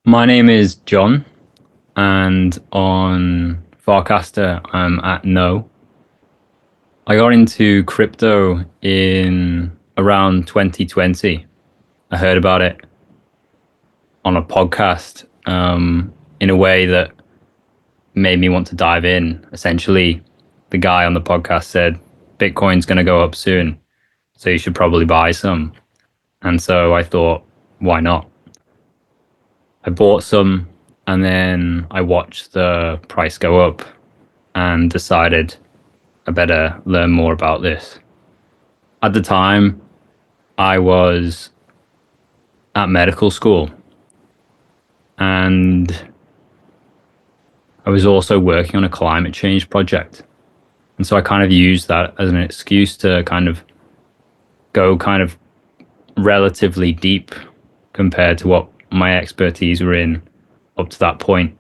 My name is John, and on Farcaster, I'm at No. I got into crypto in around 2020. I heard about it on a podcast in a way that made me want to dive in. Essentially, the guy on the podcast said, Bitcoin's going to go up soon, so you should probably buy some. And so I thought, why not? I bought some and then I watched the price go up and decided I better learn more about this. At the time, I was at medical school and I was also working on a climate change project. And so I kind of used that as an excuse to go relatively deep compared to what my expertise were in up to that point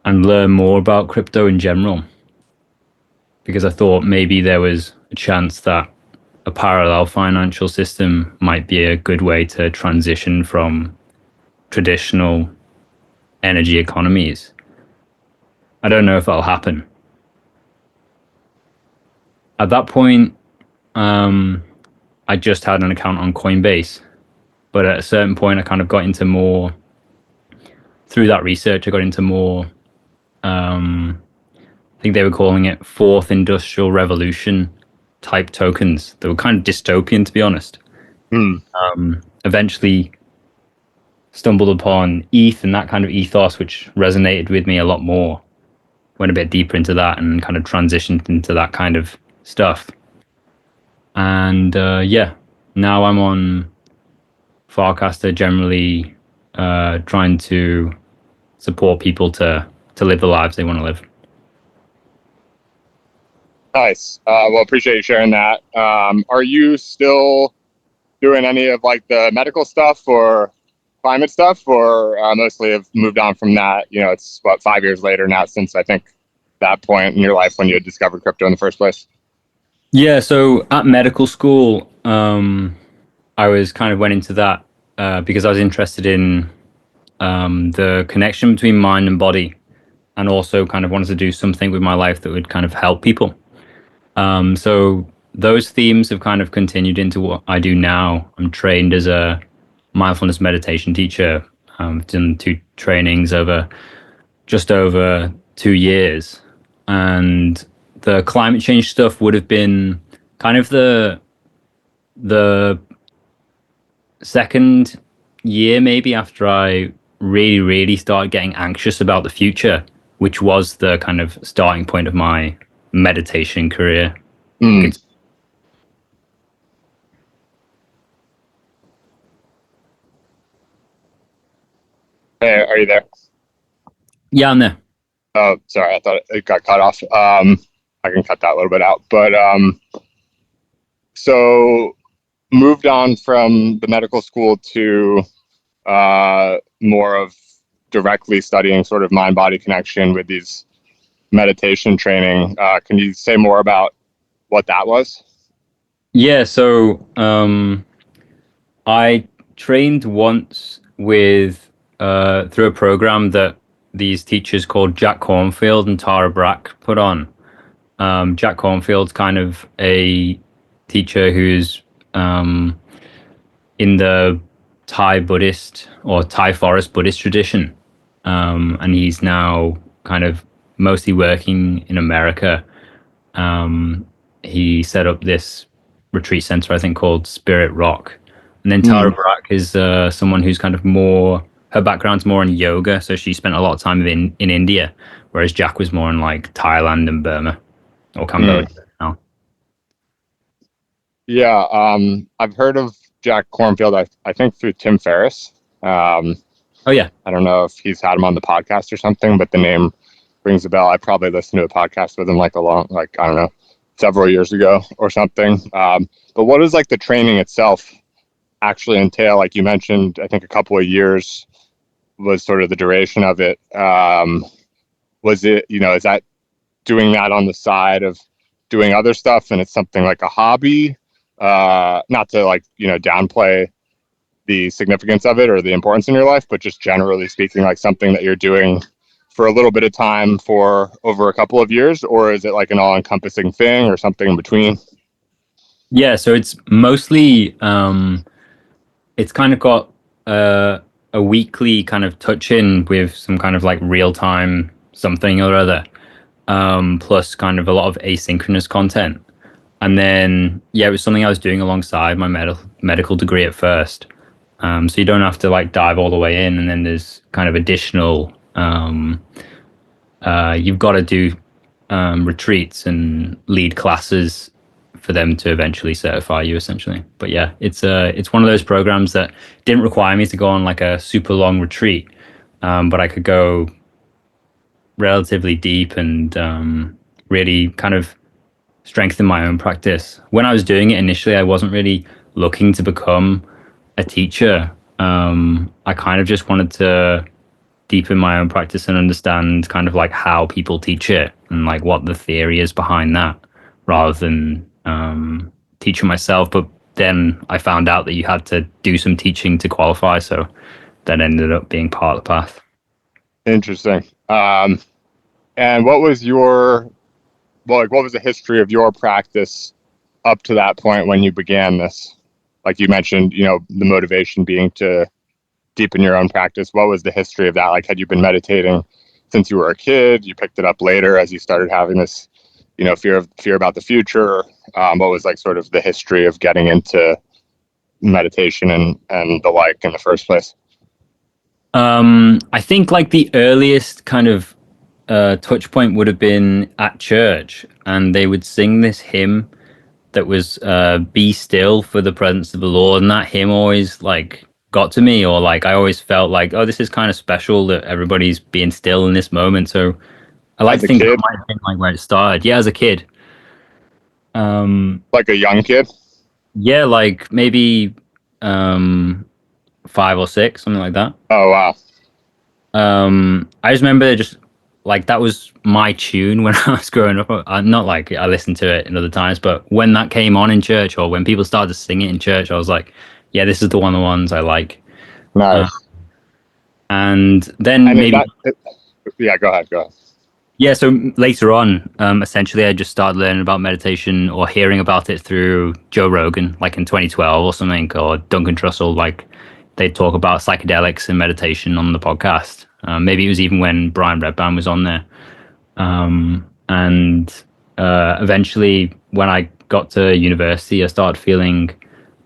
and learn more about crypto in general. Because I thought maybe there was a chance that a parallel financial system might be a good way to transition from traditional energy economies. I don't know if that'll happen. At that point, I just had an account on Coinbase, but at a certain point, I kind of got into more, through that research, I got into more, I think they were calling it fourth industrial revolution type tokens. They were kind of dystopian, to be honest. Eventually stumbled upon ETH and that kind of ethos, which resonated with me a lot more. Went a bit deeper into that and kind of transitioned into that kind of stuff. And now I'm on Farcaster, generally trying to support people to live the lives they want to live. Nice. Well, appreciate you sharing that. Are you still doing any of like the medical stuff or climate stuff, or mostly have moved on from that? You know, it's 5 years later now since I think that point in your life when you had discovered crypto in the first place. Yeah, so at medical school, I was kind of went into that because I was interested in the connection between mind and body, and also kind of wanted to do something with my life that would kind of help people. So those themes have kind of continued into what I do now. I'm trained as a mindfulness meditation teacher. I've done 2 trainings over just over 2 years, and the climate change stuff would have been kind of the second year maybe after I really started getting anxious about the future, which was the kind of starting point of my meditation career. Mm. Hey, are you there? Yeah, I'm there. Oh, sorry, I thought it got cut off. I can cut that a little bit out. But so moved on from the medical school to more of directly studying sort of mind-body connection with these meditation training. Can you say more about what that was? Yeah, so I trained once with through a program that these teachers called Jack Cornfield and Tara Brach put on. Jack Cornfield's kind of a teacher who's in the Thai Buddhist or Thai forest Buddhist tradition, and he's now kind of mostly working in America. He set up this retreat center, I think, called Spirit Rock. And then Tara Brach is someone who's kind of more, her background's more in yoga, so she spent a lot of time in India, whereas Jack was more in like Thailand and Burma or Cambodia now. Yeah, I've heard of Jack Cornfield, I think through Tim Ferriss. Oh yeah. I don't know if he's had him on the podcast or something, but the name rings a bell. I probably listened to a podcast with him I don't know, several years ago or something. But what does like the training itself actually entail? Like you mentioned, I think a couple of years was sort of the duration of it. Was it, is that doing that on the side of doing other stuff and it's something like a hobby? Not to like, downplay the significance of it or the importance in your life, but just generally speaking, like something that you're doing for a little bit of time for over a couple of years, or is it like an all-encompassing thing or something in between? Yeah, so it's mostly it's kind of got a weekly kind of touch in with some kind of like real time something or other, plus kind of a lot of asynchronous content. And then yeah, it was something I was doing alongside my medical degree at first. So you don't have to like dive all the way in, and then there's kind of additional. You've got to do retreats and lead classes for them to eventually certify you, essentially. But yeah, it's one of those programs that didn't require me to go on like a super long retreat, but I could go relatively deep and really kind of strengthen my own practice. When I was doing it initially, I wasn't really looking to become a teacher. I kind of just wanted to deepen my own practice and understand kind of like how people teach it and like what the theory is behind that, rather than teaching myself. But then I found out that you had to do some teaching to qualify, so that ended up being part of the path. Interesting. And what was your, well, like, what was the history of your practice up to that point when you began this? Like you mentioned, you know, the motivation being to deepen your own practice. What was the history of that? Like, had you been meditating since you were a kid? You picked it up later as you started having this, you know, fear about the future. What was like sort of the history of getting into meditation and the like in the first place? I think like the earliest kind of touch point would have been at church, and they would sing this hymn that was "Be still for the presence of the Lord," and that hymn always like got to me, or like I always felt like, oh, this is kind of special that everybody's being still in this moment. So I like As to a think that kid, might have been like where it started. Yeah, as a kid. like a young kid? Yeah, like maybe um 5 or 6, something like that. Oh, wow. I just remember just like that was my tune when I was growing up. Not like I listened to it in other times, but when that came on in church or when people started to sing it in church, I was like, yeah, this is the ones I like. Uh, Nice. and then And is maybe that, yeah, go ahead, go ahead. yeah, so later on, essentially, I just started learning about meditation or hearing about it through Joe Rogan, like in 2012 or something, or Duncan Trussell. Like they talk about psychedelics and meditation on the podcast. Maybe it was even when Brian Redban was on there. And eventually, when I got to university, I started feeling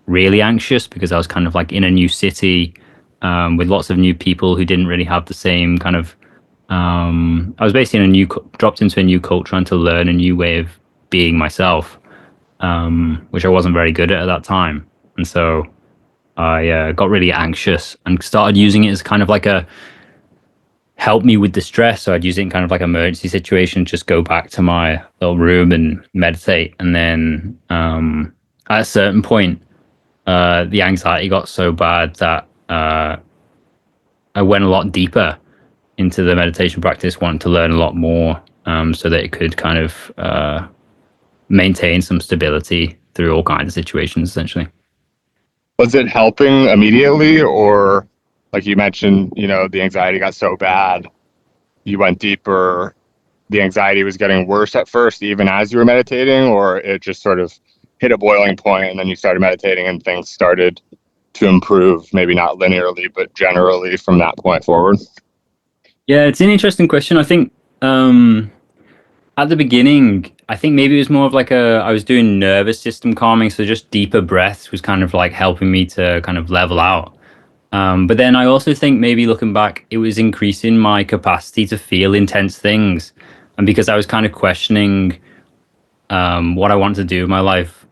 really anxious because I was kind of like in a new city with lots of new people who didn't really have the same kind of I was basically in a dropped into a new culture, trying to learn a new way of being myself, which I wasn't very good at that time. And so I got really anxious and started using it as kind of like a help me with the stress. So I'd use it in kind of like emergency situation, just go back to my little room and meditate. And then at a certain point, the anxiety got so bad that I went a lot deeper into the meditation practice, wanting to learn a lot more, so that it could kind of maintain some stability through all kinds of situations, essentially. Was it helping immediately, or like you mentioned, you know, the anxiety got so bad, you went deeper, the anxiety was getting worse at first, even as you were meditating, or it just sort of hit a boiling point and then you started meditating and things started to improve, maybe not linearly, but generally from that point forward? Yeah, it's an interesting question. I think at the beginning, I think maybe it was more of like I was doing nervous system calming, so just deeper breaths was kind of like helping me to kind of level out. But then I also think maybe looking back, it was increasing my capacity to feel intense things. And because I was kind of questioning what I wanted to do with my life,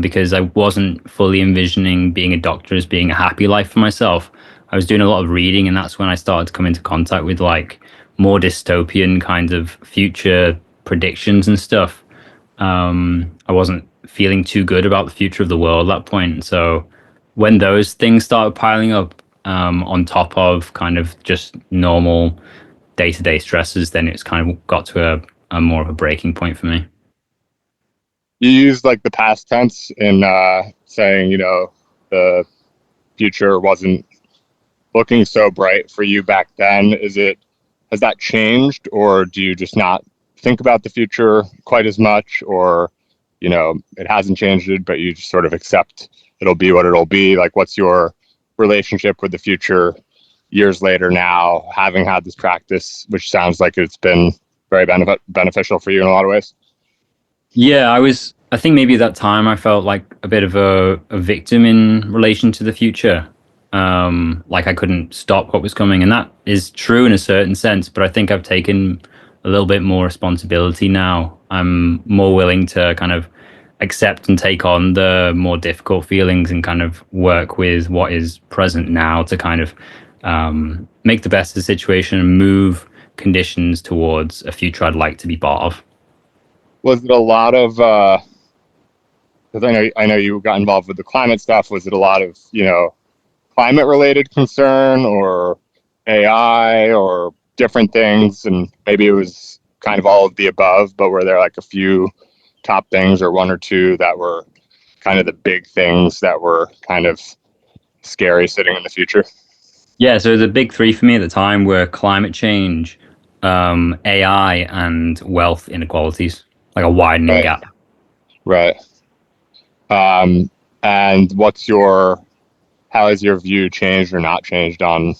because I wasn't fully envisioning being a doctor as being a happy life for myself. I was doing a lot of reading, and that's when I started to come into contact with like more dystopian kind of future predictions and stuff. I wasn't feeling too good about the future of the world at that point. So when those things started piling up on top of kind of just normal day to day stresses, then it's kind of got to a more of a breaking point for me. You used like the past tense in saying, you know, the future wasn't looking so bright for you back then. Has that changed, or do you just not think about the future quite as much, or it hasn't changed it, but you just sort of accept it'll be what it'll be? Like, what's your relationship with the future years later now, having had this practice, which sounds like it's been very beneficial for you in a lot of ways? Yeah, I think maybe at that time I felt like a bit of a victim in relation to the future. Like I couldn't stop what was coming. And that is true in a certain sense, but I think I've taken a little bit more responsibility now. I'm more willing to kind of accept and take on the more difficult feelings and kind of work with what is present now to kind of make the best of the situation and move conditions towards a future I'd like to be part of. Was it a lot of because I know you got involved with the climate stuff. Was it a lot of climate related concern, or AI, or different things? And maybe it was kind of all of the above, but were there like a few top things, or one or two that were kind of the big things that were kind of scary sitting in the future? Yeah, so the big three for me at the time were climate change, AI, and wealth inequalities, like a widening Right, gap. right. And how has your view changed or not changed on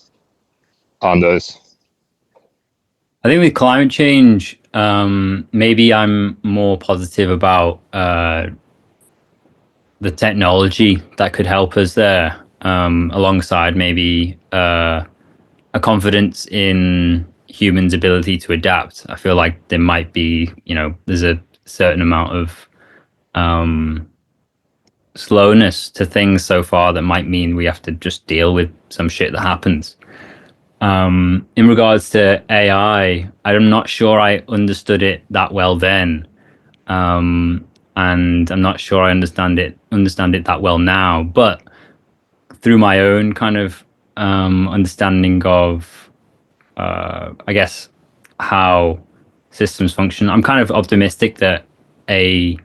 those? I think with climate change, maybe I'm more positive about the technology that could help us there, alongside maybe a confidence in humans' ability to adapt. I feel like there might be, there's a certain amount of slowness to things so far that might mean we have to just deal with some shit that happens. In regards to AI, I'm not sure I understood it that well then, and I'm not sure I understand it that well now. But through my own kind of understanding of, I guess, how systems function, I'm kind of optimistic that a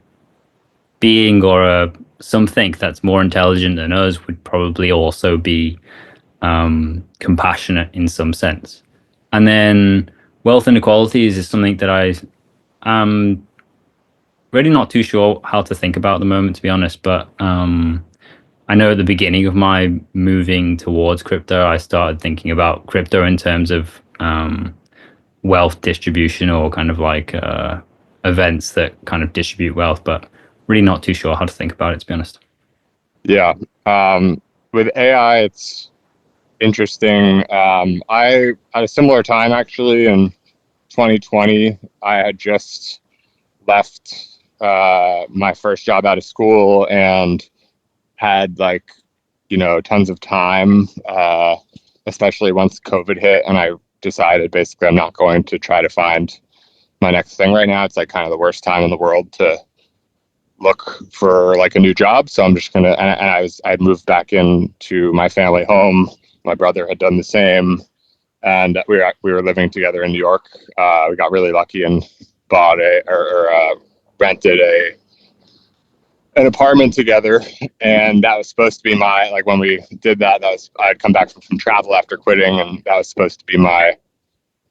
being or a something that's more intelligent than us would probably also be compassionate in some sense. And then wealth inequalities is something that I am really not too sure how to think about at the moment, to be honest. But I know at the beginning of my moving towards crypto, I started thinking about crypto in terms of wealth distribution, or kind of like events that kind of distribute wealth, but really not too sure how to think about it, to be honest. Yeah. With AI, it's interesting. I at a similar time, actually, in 2020, I had just left my first job out of school and had like tons of time, especially once COVID hit, and I decided basically I'm not going to try to find my next thing right now. It's like kind of the worst time in the world to look for like a new job. So I'm just gonna, and I'd moved back into my family home. My brother had done the same, and we were living together in New York. We got really lucky and bought or rented an apartment together, and that was supposed to be my, like, when we did that, I'd come back from travel after quitting, and that was supposed to be my,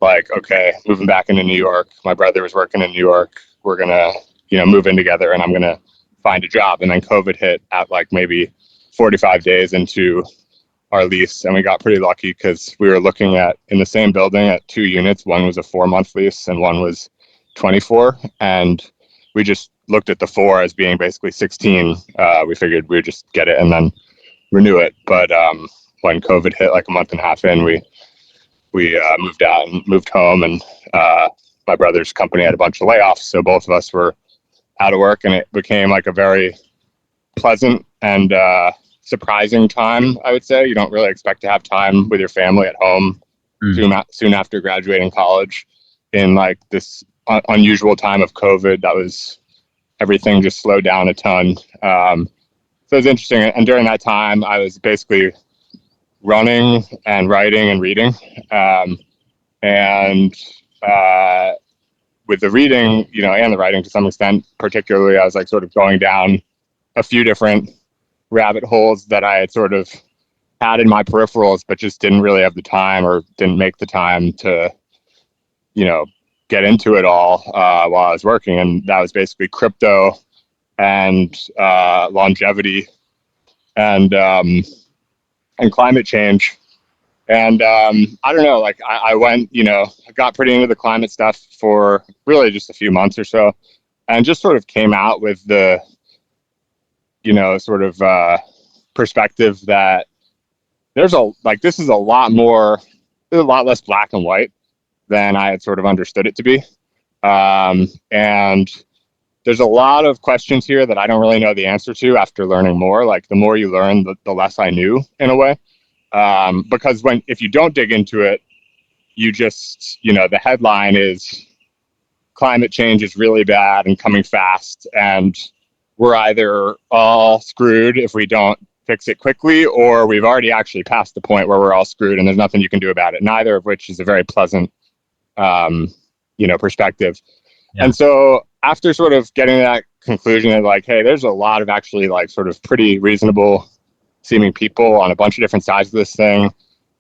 like, okay, moving back into New York. My brother was working in New York. We're gonna move in together, and I'm gonna find a job. And then COVID hit at like maybe 45 days into our lease, and we got pretty lucky because we were looking at, in the same building, at two units. One was a 4-month lease and one was 24, and we just looked at the 4 as being basically 16. We figured we'd just get it and then renew it. But when COVID hit like a month and a half in, we moved out and moved home, and my brother's company had a bunch of layoffs, so both of us were out of work, and it became like a very pleasant and surprising time. I would say you don't really expect to have time with your family at home soon after graduating college, in like this unusual time of COVID. That was, everything just slowed down a ton. So it was interesting. And during that time, I was basically running and writing and reading. And with the reading, and the writing to some extent, particularly, I was like sort of going down a few different rabbit holes that I had sort of had in my peripherals, but just didn't really have the time or didn't make the time to, you know, get into it all while I was working. And that was basically crypto and longevity and climate change. And I don't know, like I went, I got pretty into the climate stuff for really just a few months or so, and just sort of came out with the, sort of perspective that this is a lot more, there's a lot less black and white than I had sort of understood it to be. And there's a lot of questions here that I don't really know the answer to after learning more. Like the more you learn, the less I knew in a way. Because if you don't dig into it, you just, the headline is climate change is really bad and coming fast, and we're either all screwed if we don't fix it quickly, or we've already actually passed the point where we're all screwed and there's nothing you can do about it. Neither of which is a very pleasant, perspective. Yeah. And so after sort of getting to that conclusion of like, hey, there's a lot of actually like sort of pretty reasonable seeming people on a bunch of different sides of this thing.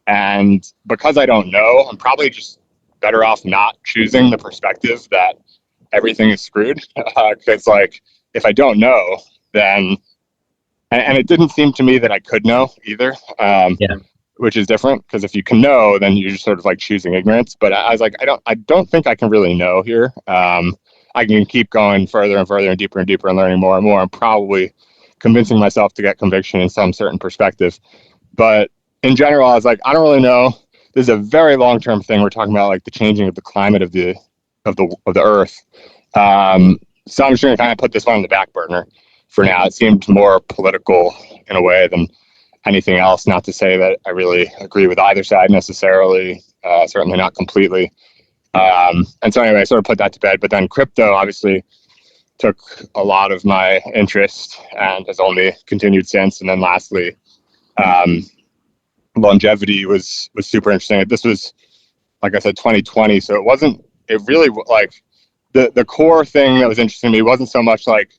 And because I don't know, I'm probably just better off not choosing the perspective that everything is screwed. Because like, if I don't know, then, and it didn't seem to me that I could know either. Which is different, because if you can know, then you're just sort of like choosing ignorance. But I was like, I don't think I can really know here. I can keep going further and further and deeper and learning more and more. I'm probably convincing myself to get conviction in some certain perspective. But in general, I was like, I don't really know. This is a very long-term thing. We're talking about like the changing of the climate of the Earth. So I'm just going to kind of put this one on the back burner for now. It seemed more political in a way than anything else. Not to say that I really agree with either side necessarily, certainly not completely. And so anyway, I sort of put that to bed. But then crypto obviously took a lot of my interest and has only continued since. And then lastly, longevity was super interesting. This was, like I said, 2020. So it really like the core thing that was interesting to me wasn't so much like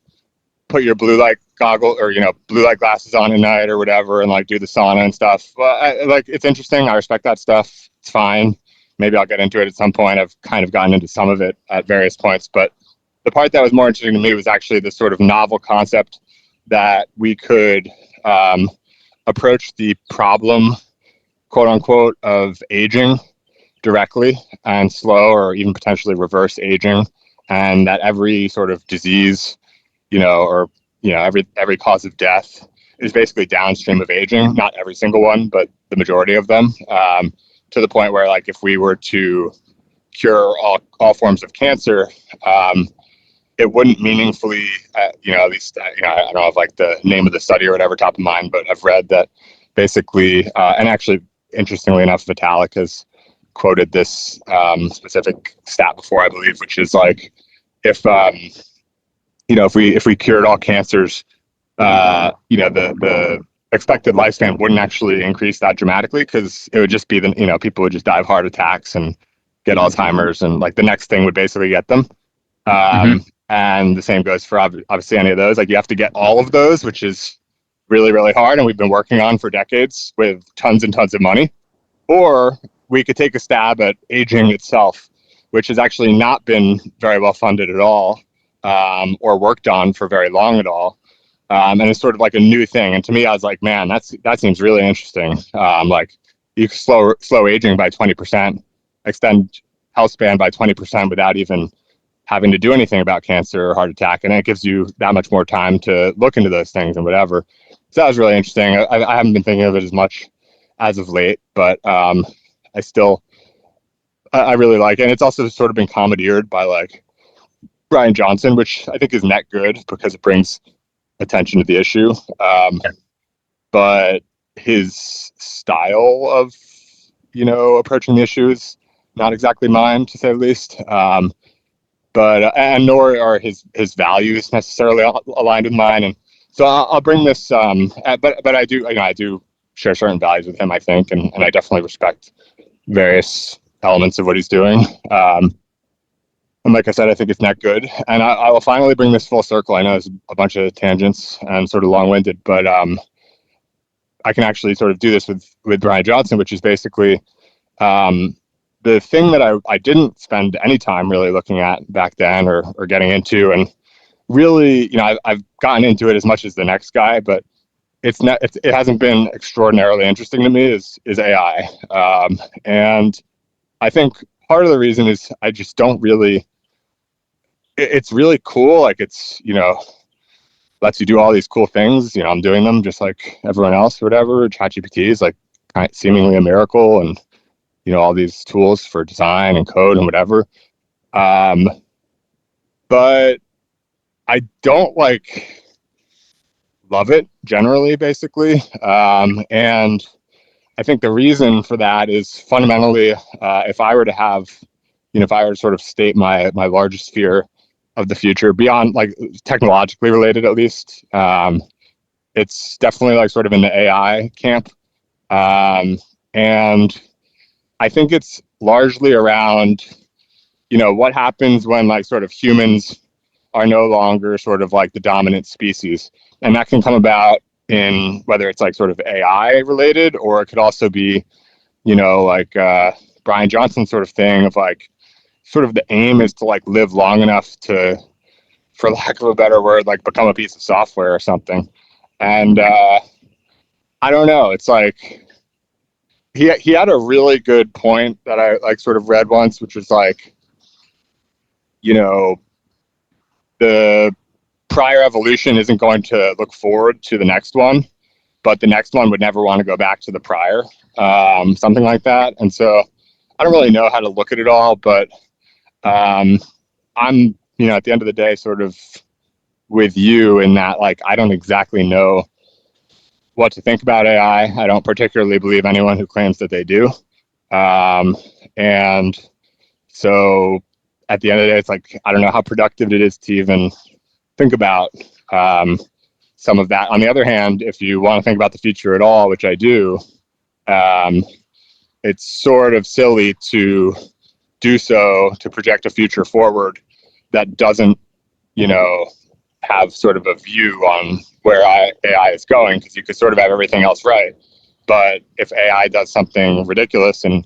put your blue light goggle or, blue light glasses on at night or whatever, and like do the sauna and stuff. Well, it's interesting. I respect that stuff. It's fine. Maybe I'll get into it at some point. I've kind of gotten into some of it at various points, but the part that was more interesting to me was actually this sort of novel concept that we could approach the problem, quote unquote, of aging directly and slow or even potentially reverse aging, and that every sort of disease, every cause of death is basically downstream of aging. Not every single one, but the majority of them, to the point where, like, if we were to cure all forms of cancer, it wouldn't meaningfully, at least, I don't have like the name of the study or whatever top of mind, but I've read that basically, and actually, interestingly enough, Vitalik has quoted this specific stat before, I believe, which is like, if we cured all cancers, the expected lifespan wouldn't actually increase that dramatically, because it would just be people would just die of heart attacks and get Alzheimer's, and like the next thing would basically get them. And the same goes for obviously any of those. Like, you have to get all of those, which is really, really hard, and we've been working on for decades with tons and tons of money. Or we could take a stab at aging itself, which has actually not been very well funded at all, or worked on for very long at all. And it's sort of like a new thing. And to me, I was like, man, that seems really interesting. Like, you can slow aging by 20%, extend health span by 20% without even having to do anything about cancer or heart attack. And it gives you that much more time to look into those things and whatever. So that was really interesting. I haven't been thinking of it as much as of late, but I really like it. And it's also sort of been commandeered by like Brian Johnson, which I think is net good because it brings attention to the issue. But his style of, approaching the issue is not exactly mine, to say the least. But nor are his values necessarily aligned with mine. And so I'll bring this. But I do share certain values with him, I think, and I definitely respect various elements of what he's doing. And like I said, I think it's not good. And I will finally bring this full circle. I know it's a bunch of tangents and sort of long-winded, but I can actually sort of do this with Brian Johnson, which is basically um, the thing that I didn't spend any time really looking at back then or getting into. And really, I've gotten into it as much as the next guy, but it hasn't been extraordinarily interesting to me is AI. And I think part of the reason is I just don't really, it's really cool. Like it's, lets you do all these cool things. I'm doing them just like everyone else or whatever. ChatGPT is like seemingly a miracle, and all these tools for design and code and whatever. But I don't like love it generally, basically. And I think the reason for that is fundamentally, if I were to have, if I were to sort of state my largest fear of the future beyond like technologically related, at least, it's definitely like sort of in the AI camp. And I think it's largely around, what happens when like sort of humans are no longer sort of like the dominant species. And that can come about in whether it's like sort of AI related, or it could also be, like Brian Johnson sort of thing of like, sort of the aim is to like live long enough to, for lack of a better word, like become a piece of software or something. And I don't know. It's like he had a really good point that I like sort of read once, which was like, the prior evolution isn't going to look forward to the next one, but the next one would never want to go back to the prior, something like that. And so I don't really know how to look at it all, but I'm, at the end of the day, sort of with you in that, like, I don't exactly know what to think about AI. I don't particularly believe anyone who claims that they do. And so at the end of the day, it's like, I don't know how productive it is to even think about some of that. On the other hand, if you want to think about the future at all, which I do, it's sort of silly to do so, to project a future forward that doesn't, have sort of a view on where AI is going, because you could sort of have everything else right. But if AI does something ridiculous in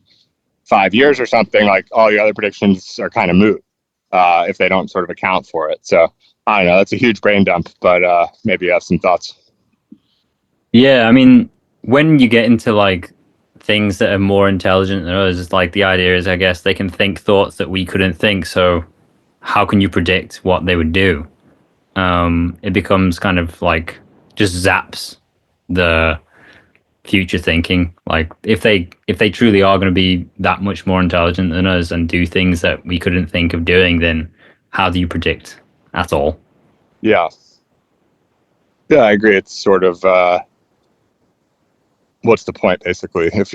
5 years or something, like all the other predictions are kind of moot if they don't sort of account for it. So I don't know. That's a huge brain dump, but maybe you have some thoughts. Yeah, I mean, when you get into like things that are more intelligent than us, like the idea is, I guess, they can think thoughts that we couldn't think. So how can you predict what they would do? It becomes kind of like just zaps the future thinking. Like if they truly are going to be that much more intelligent than us and do things that we couldn't think of doing, then how do you predict at all? Yeah. Yeah, I agree. It's sort of what's the point, basically? If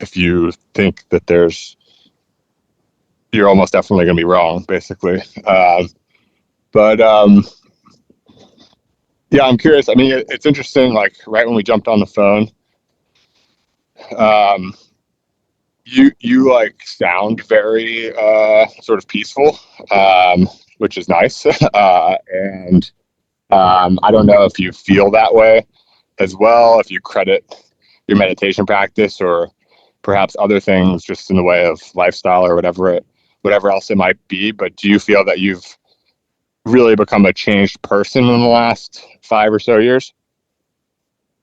if you think that you're almost definitely going to be wrong, basically. But yeah, I'm curious. I mean, it's interesting. Like right when we jumped on the phone, um, you like sound very sort of peaceful, which is nice. And I don't know if you feel that way as well. If you credit your meditation practice or perhaps other things just in the way of lifestyle or whatever else it might be. But do you feel that you've really become a changed person in the last 5 or so years?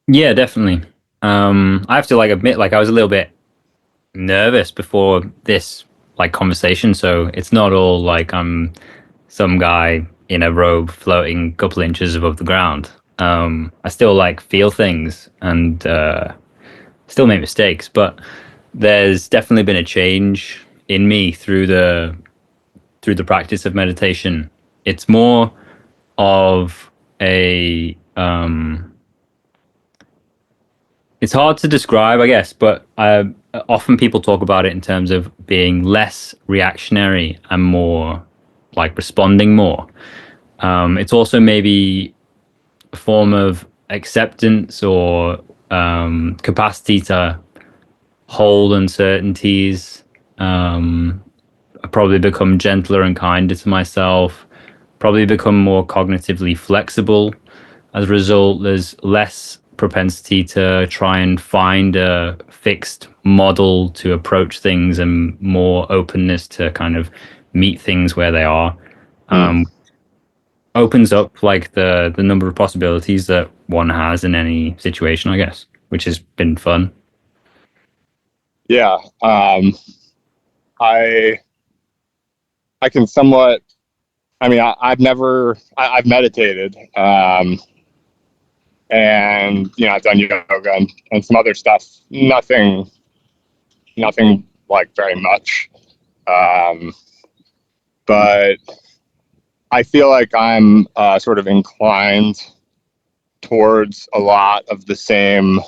Yeah, definitely. I have to like admit, like I was a little bit nervous before this like conversation, so it's not all like I'm some guy in a robe floating a couple inches above the ground. I still like feel things and still make mistakes, but there's definitely been a change in me through the practice of meditation. It's more of a it's hard to describe, I guess, but often people talk about it in terms of being less reactionary and more like responding more. It's also maybe a form of acceptance or capacity to hold uncertainties. I probably become gentler and kinder to myself, probably become more cognitively flexible. As a result, there's less propensity to try and find a fixed model to approach things and more openness to kind of meet things where they are. Mm. Opens up like the number of possibilities that one has in any situation, I guess, which has been fun. Yeah. I I can somewhat. I mean, I've meditated, and I've done yoga and some other stuff. Nothing like very much. Um, but I feel like I'm sort of inclined towards a lot of the same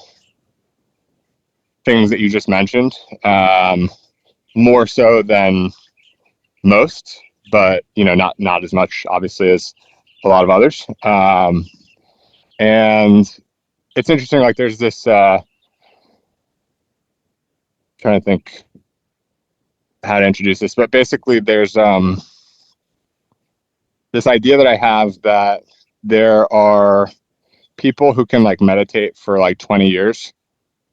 things that you just mentioned, more so than most, but not as much, obviously, as a lot of others. And it's interesting. Like, there's this. Trying to think how to introduce this, but basically, there's this idea that I have that there are people who can like meditate for like 20 years.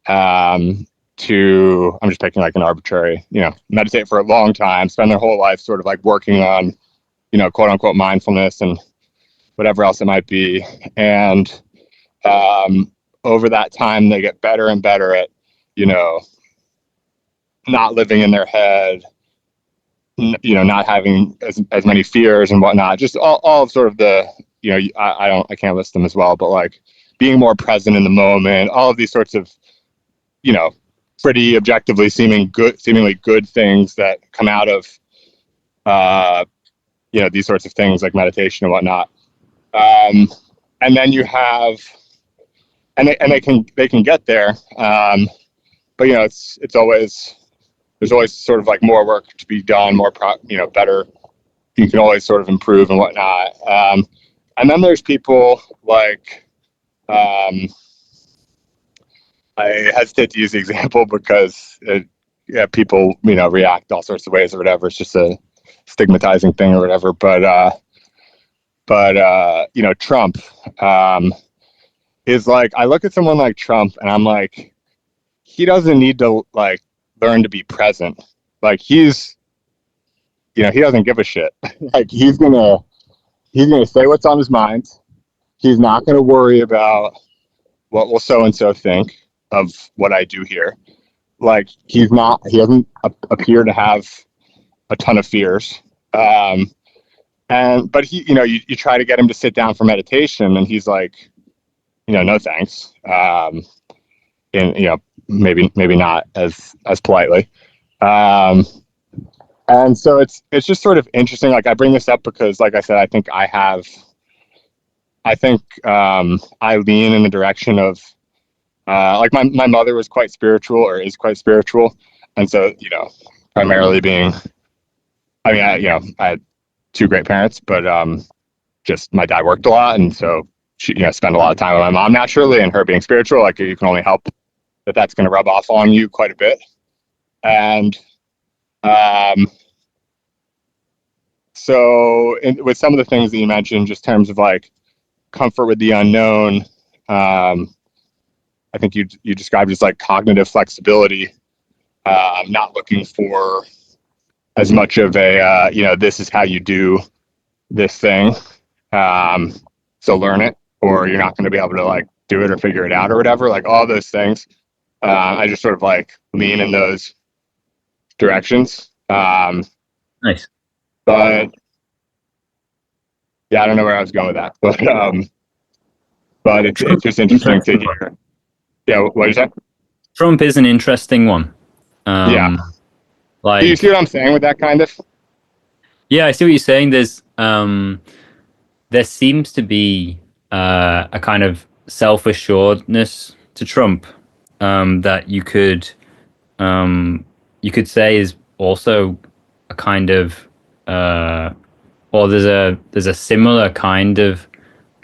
I'm just picking like an arbitrary, meditate for a long time, spend their whole life sort of like working on, quote unquote mindfulness and whatever else it might be. And over that time, they get better and better at, you know, not living in their head, not having as many fears and whatnot. Just all of sort of the, I can't list them as well, but like being more present in the moment, all of these sorts of, you know, pretty objectively seemingly good things that come out of, uh, these sorts of things like meditation and whatnot. And then you have, and they can get there. But it's always, there's always sort of like more work to be done, better. You can always sort of improve and whatnot. And then there's people like, I hesitate to use the example because people, react all sorts of ways or whatever. It's just a stigmatizing thing or whatever. But Trump is like, I look at someone like Trump and I'm like, he doesn't need to like learn to be present. Like he doesn't give a shit. Like he's gonna say what's on his mind. He's not gonna worry about what will so and so think of what I do here. Like he doesn't appear to have a ton of fears. But you try to get him to sit down for meditation, and he's like, no thanks. And maybe not as politely. And so it's just sort of interesting. Like I bring this up because, like I said, I think I lean in the direction of like my mother was quite spiritual or is quite spiritual, and so primarily being, I mean, I had two great parents, but just my dad worked a lot, and so she spent a lot of time with my mom naturally, and her being spiritual, like you can only help that's going to rub off on you quite a bit, and with some of the things that you mentioned, just in terms of like comfort with the unknown, I think you described as like cognitive flexibility, not looking for as much of a this is how you do this thing, so learn it, or you're not going to be able to like do it or figure it out or whatever. Like all those things, I just sort of like lean in those directions. Nice. But yeah, I don't know where I was going with that, but it's just interesting to hear. Yeah, what did you say? Trump is an interesting one. Yeah. Do you see Like, what I'm saying with that kind of? yeah, I see what you're saying. There seems to be a kind of self-assuredness to Trump that you could say is also a kind of or there's a similar kind of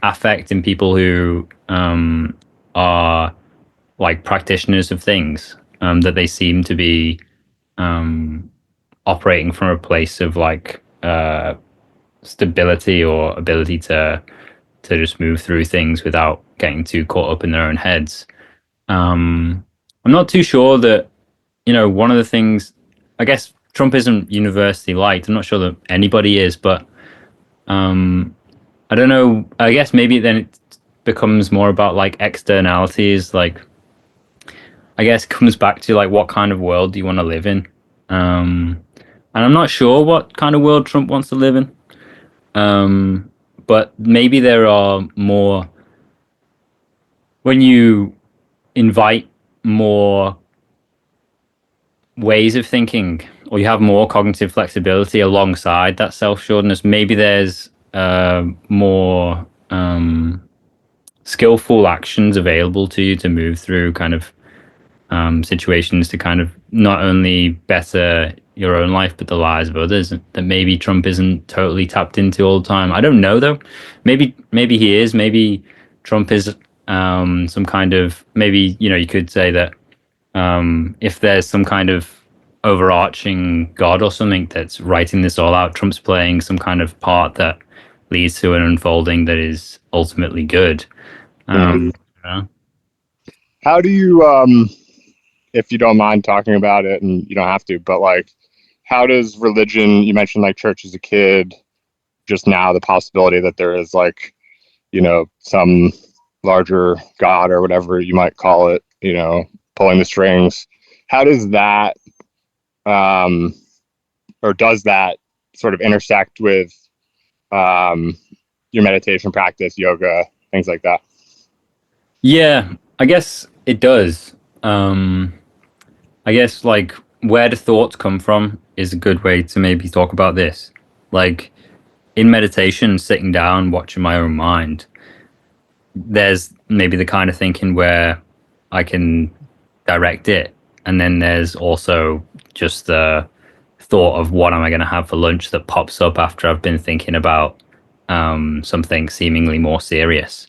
affect in people who are like practitioners of things, that they seem to be operating from a place of like stability or ability to to just move through things without getting too caught up in their own heads. I'm not too sure that, one of the things, I guess Trump isn't universally liked. I'm not sure that anybody is, but I don't know. I guess maybe then it becomes more about like externalities. Like, I guess it comes back to like what kind of world do you want to live in? And I'm not sure what kind of world Trump wants to live in. But maybe there are more when you invite more ways of thinking, or you have more cognitive flexibility alongside that self-assuredness. Maybe there's more skillful actions available to you to move through kind of situations to kind of not only better your own life but the lives of others that maybe Trump isn't totally tapped into all the time. I don't know though. Maybe he is. Maybe Trump is some kind of, maybe you could say that if there's some kind of overarching God or something that's writing this all out, Trump's playing some kind of part that leads to an unfolding that is ultimately good. Mhm. You know? How do you, if you don't mind talking about it, and you don't have to, but like, how does religion, you mentioned like church as a kid, just now the possibility that there is like, some larger God or whatever you might call it, pulling the strings. How does that, um, or does that sort of intersect with um, your meditation practice, yoga, things like that? Yeah, I guess it does. I guess like where the thoughts come from is a good way to maybe talk about this. Like in meditation, sitting down, watching my own mind, there's maybe the kind of thinking where I can direct it. And then there's also just the thought of what am I going to have for lunch that pops up after I've been thinking about something seemingly more serious.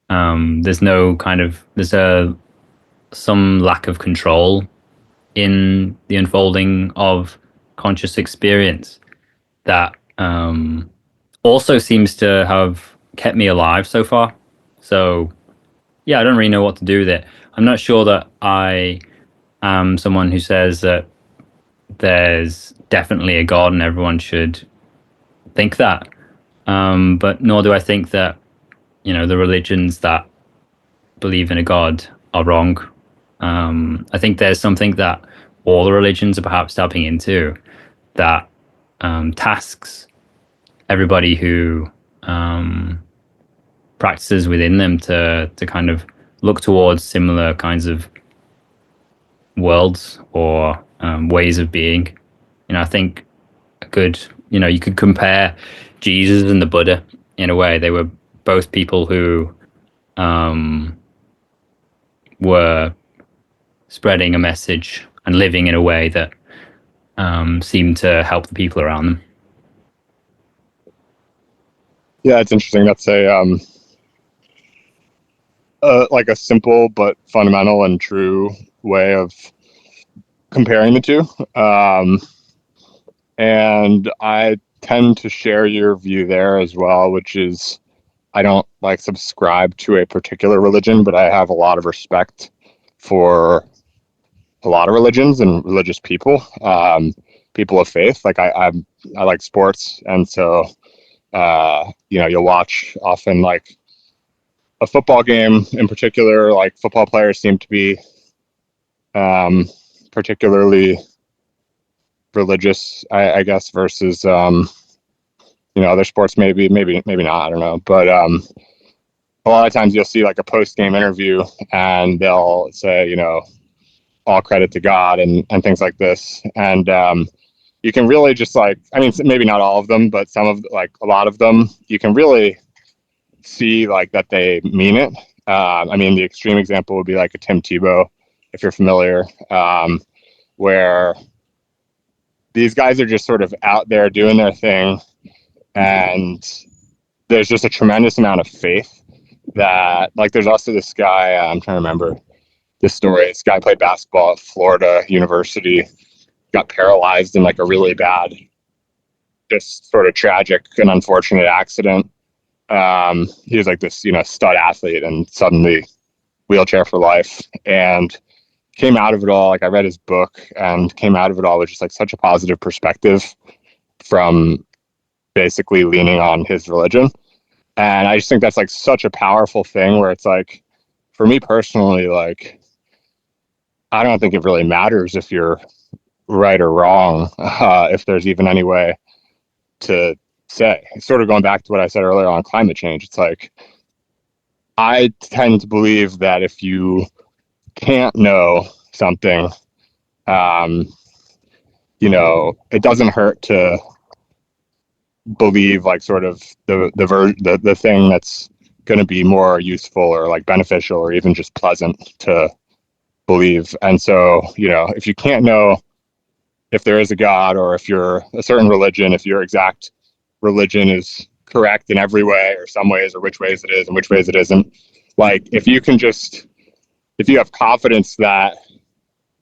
There's no kind of, there's some lack of control in the unfolding of conscious experience that also seems to have kept me alive so far. So, yeah, I don't really know what to do with it. I'm not sure that I am someone who says that there's definitely a God and everyone should think that. But nor do I think that, the religions that believe in a God are wrong. I think there's something that all the religions are perhaps tapping into that tasks everybody who practices within them to kind of look towards similar kinds of worlds or ways of being. I think a good, you could compare Jesus and the Buddha in a way. They were both people who were spreading a message and living in a way that seemed to help the people around them. Yeah, it's interesting. That's like a simple but fundamental and true way of comparing the two. And I tend to share your view there as well, which is I don't like subscribe to a particular religion, but I have a lot of respect for a lot of religions and religious people, people of faith. Like I like sports, and so you'll watch often like a football game in particular. Like football players seem to be particularly religious, I guess, versus other sports. Maybe not. I don't know, but a lot of times you'll see like a post game interview, and they'll say, all credit to God and things like this. And you can really just like, I mean, maybe not all of them, but some of like a lot of them, you can really see like that they mean it. I mean, the extreme example would be like a Tim Tebow, if you're familiar, where these guys are just sort of out there doing their thing. And there's just a tremendous amount of faith that, like, there's also this guy, I'm trying to remember this story. This guy played basketball at Florida University, got paralyzed in like a really bad, just sort of tragic and unfortunate accident. He was like this, stud athlete, and suddenly wheelchair for life. And came out of it all, like I read his book and came out of it all with just like such a positive perspective from basically leaning on his religion. And I just think that's like such a powerful thing where it's like, for me personally, like, I don't think it really matters if you're right or wrong, if there's even any way to say. Sort of going back to what I said earlier on climate change, it's like, I tend to believe that if you can't know something, um, it doesn't hurt to believe like sort of the thing that's going to be more useful or like beneficial or even just pleasant to believe. And so, if you can't know if there is a God or if you're a certain religion, if your exact religion is correct in every way or some ways, or which ways it is and which ways it isn't, like if you have confidence that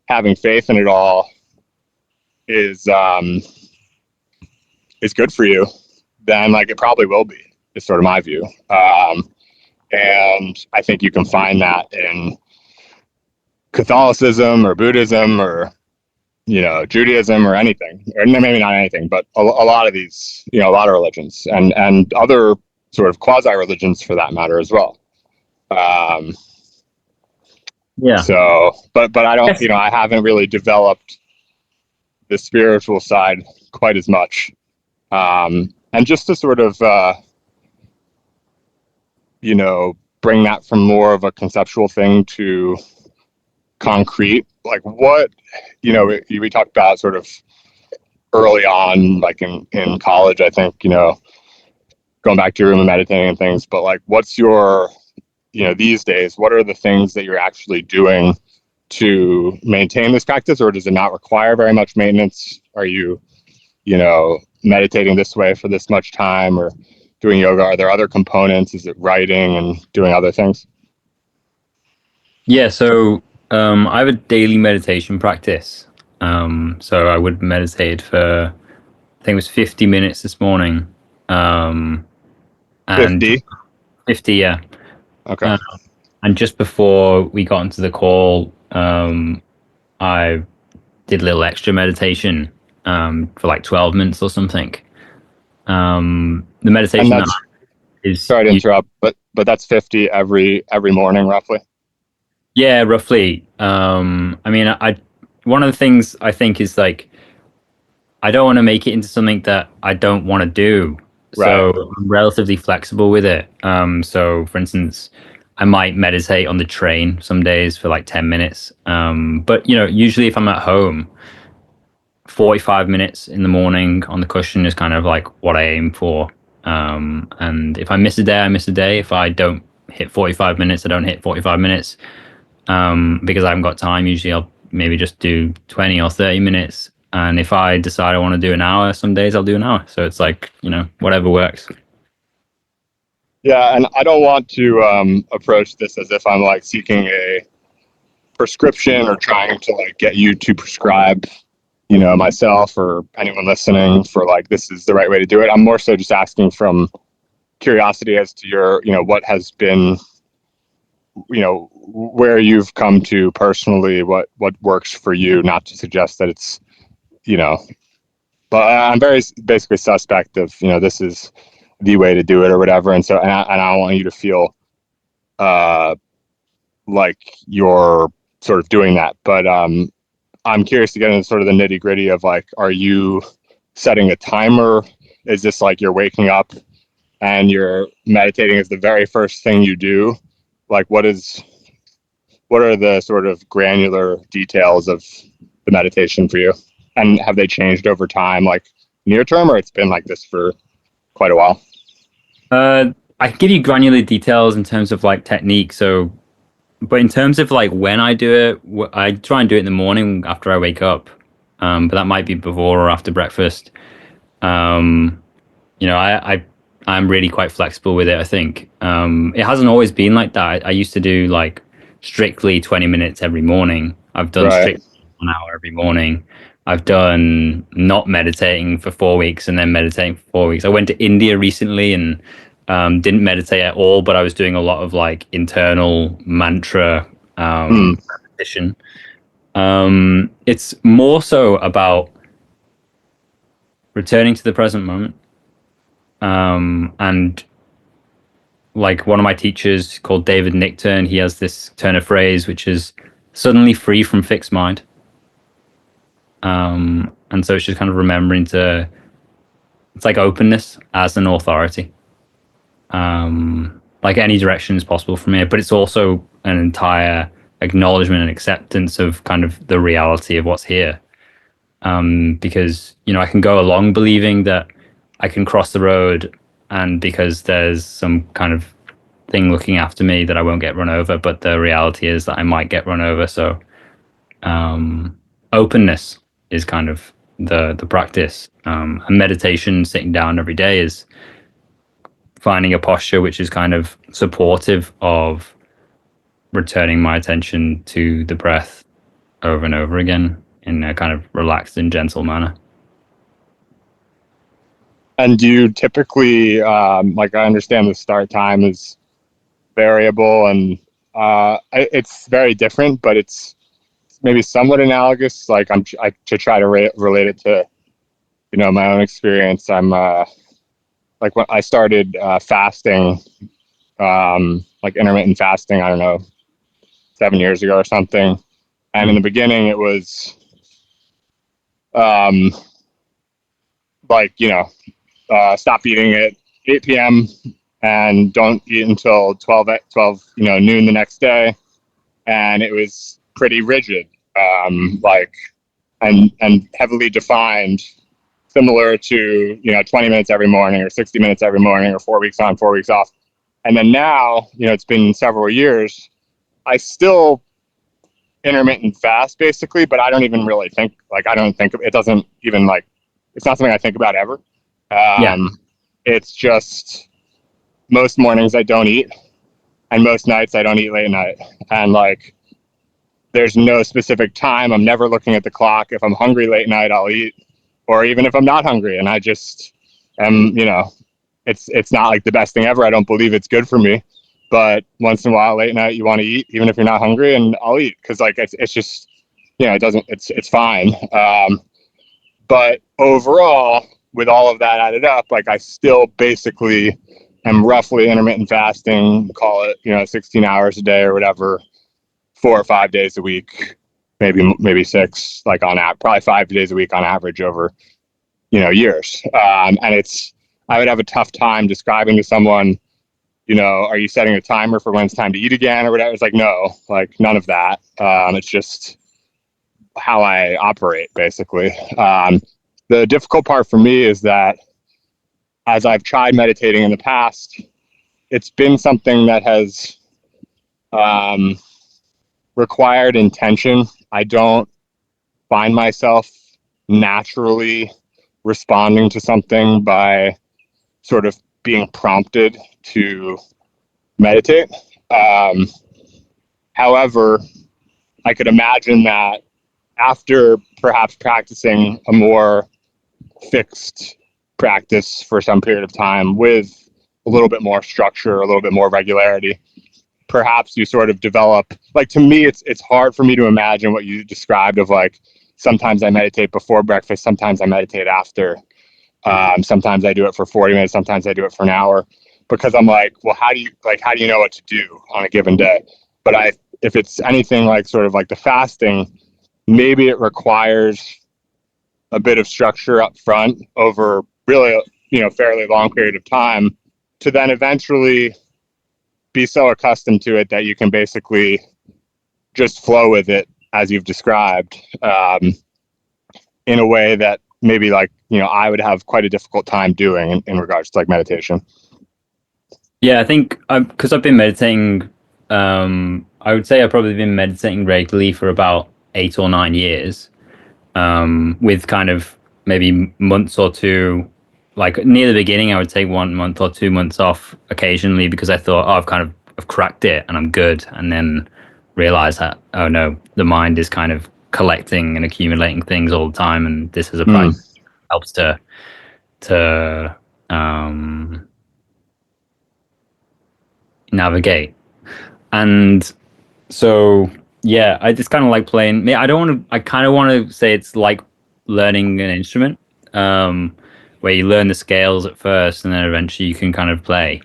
having faith in it all is good for you, then like it probably will be. Is sort of my view, and I think you can find that in Catholicism or Buddhism or Judaism or anything, or maybe not anything, but a lot of these, a lot of religions and other sort of quasi religions for that matter as well. Um, Yeah. but I don't, Yes. I haven't really developed the spiritual side quite as much. And just to sort of, bring that from more of a conceptual thing to concrete, like what, we talked about sort of early on, like in college, I think, going back to your room and meditating and things, but like, what's your, these days, what are the things that you're actually doing to maintain this practice, or does it not require very much maintenance? Are you, meditating this way for this much time or doing yoga? Are there other components? Is it writing and doing other things? Yeah, so I have a daily meditation practice. So I would meditate for, I think it was 50 minutes this morning. Um, and 50. 50, yeah. Okay. Uh, and just before we got into the call, I did a little extra meditation for like 12 minutes or something. The And meditation that that's, is, sorry to interrupt, but that's 50 every morning roughly. yeah, roughly. I mean, one of the things I think is like, I don't want to make it into something that I don't want to do. Right. So I'm relatively flexible with it. So for instance, I might meditate on the train some days for like 10 minutes. But usually if I'm at home, 45 minutes in the morning on the cushion is kind of like what I aim for. And if I miss a day, I miss a day. If I don't hit 45 minutes, I don't hit 45 minutes. Because I haven't got time. Usually I'll maybe just do 20 or 30 minutes. And if I decide I want to do an hour, some days I'll do an hour. So it's like, whatever works. Yeah, and I don't want to approach this as if I'm like seeking a prescription or trying to like get you to prescribe, myself or anyone listening for like this is the right way to do it. I'm more so just asking from curiosity as to your, what has been, where you've come to personally, what works for you. Not to suggest that it's, you know, but I'm very basically suspect of, this is the way to do it or whatever. And so, and I want you to feel uh, like you're sort of doing that. But I'm curious to get into sort of the nitty gritty of like, are you setting a timer? Is this like you're waking up and you're meditating is the very first thing you do? Like, what are the sort of granular details of the meditation for you? And have they changed over time, like near term, or it's been like this for quite a while? I can give you granular details in terms of like technique. So, but in terms of like when I do it, I try and do it in the morning after I wake up. But that might be before or after breakfast. Um, I'm really quite flexible with it. I think it hasn't always been like that. I used to do like strictly 20 minutes every morning. I've done Right. strictly 1 hour every morning. I've done not meditating for 4 weeks and then meditating for 4 weeks. I went to India recently and Didn't meditate at all, but I was doing a lot of like internal mantra Mm. repetition. It's more so about returning to the present moment. And like one of my teachers called David Nickturn, he has this turn of phrase which is suddenly free from fixed mind. And so it's just kind of remembering to, it's like openness as an authority. Like any direction is possible from here, but it's also an entire acknowledgement and acceptance of kind of the reality of what's here. Because, you know, I can go along believing that I can cross the road and because there's some kind of thing looking after me that I won't get run over, but the reality is that I might get run over. So openness is kind of the practice. And meditation, sitting down every day, is finding a posture which is kind of supportive of returning my attention to the breath over and over again in a kind of relaxed and gentle manner. And do you typically, like I understand the start time is variable and it's very different, but it's maybe somewhat analogous. Like to try to relate it to, you know, my own experience. I'm like when I started fasting, like intermittent fasting, I don't know, 7 years ago or something. And in the beginning it was like, you know, stop eating at 8 p.m. and don't eat until 12, you know, noon the next day. And it was pretty rigid, like, and heavily defined, similar to, you know, 20 minutes every morning or 60 minutes every morning or 4 weeks on, 4 weeks off. And then now, you know, it's been several years. I still intermittent fast basically, but I don't even really think, like, I don't think it doesn't even like, it's not something I think about ever. Yeah. It's just most mornings I don't eat and most nights I don't eat late night. And like, there's no specific time. I'm never looking at the clock. If I'm hungry late night, I'll eat, or even if I'm not hungry. And I just am, you know, it's not like the best thing ever. I don't believe it's good for me, but once in a while, late night, you want to eat, even if you're not hungry, and I'll eat because like it's just, you know, it doesn't, it's fine. But overall, with all of that added up, like I still basically am roughly intermittent fasting, call it, you know, 16 hours a day or whatever, 4 or 5 days a week, maybe six, like on app, probably 5 days a week on average over, you know, years. And it's, I would have a tough time describing to someone, you know, are you setting a timer for when it's time to eat again or whatever? It's like, no, like none of that. It's just how I operate, basically. The difficult part for me is that as I've tried meditating in the past, it's been something that has required intention. I don't find myself naturally responding to something by sort of being prompted to meditate. However, I could imagine that after perhaps practicing a more fixed practice for some period of time with a little bit more structure, a little bit more regularity, perhaps you sort of develop, like, to me, it's hard for me to imagine what you described of like, sometimes I meditate before breakfast, sometimes I meditate after, sometimes I do it for 40 minutes, sometimes I do it for an hour, because I'm like, well, how do you know what to do on a given day? But if it's anything like sort of like the fasting, maybe it requires a bit of structure up front over really, you know, fairly long period of time to then eventually be so accustomed to it that you can basically just flow with it as you've described, in a way that maybe, like, you know, I would have quite a difficult time doing in regards to like meditation. Yeah, I think because I've been meditating, I would say I've probably been meditating regularly for about 8 or 9 years, with kind of maybe months or two, like near the beginning, I would take 1 month or 2 months off occasionally because I thought, oh, I've cracked it and I'm good, and then realize that, oh no, the mind is kind of collecting and accumulating things all the time, and this is a practice Mm. that helps to um navigate. And so yeah, I just kind of like playing. I don't want to. I kind of want to say it's like learning an instrument, where you learn the scales at first, and then eventually you can kind of play.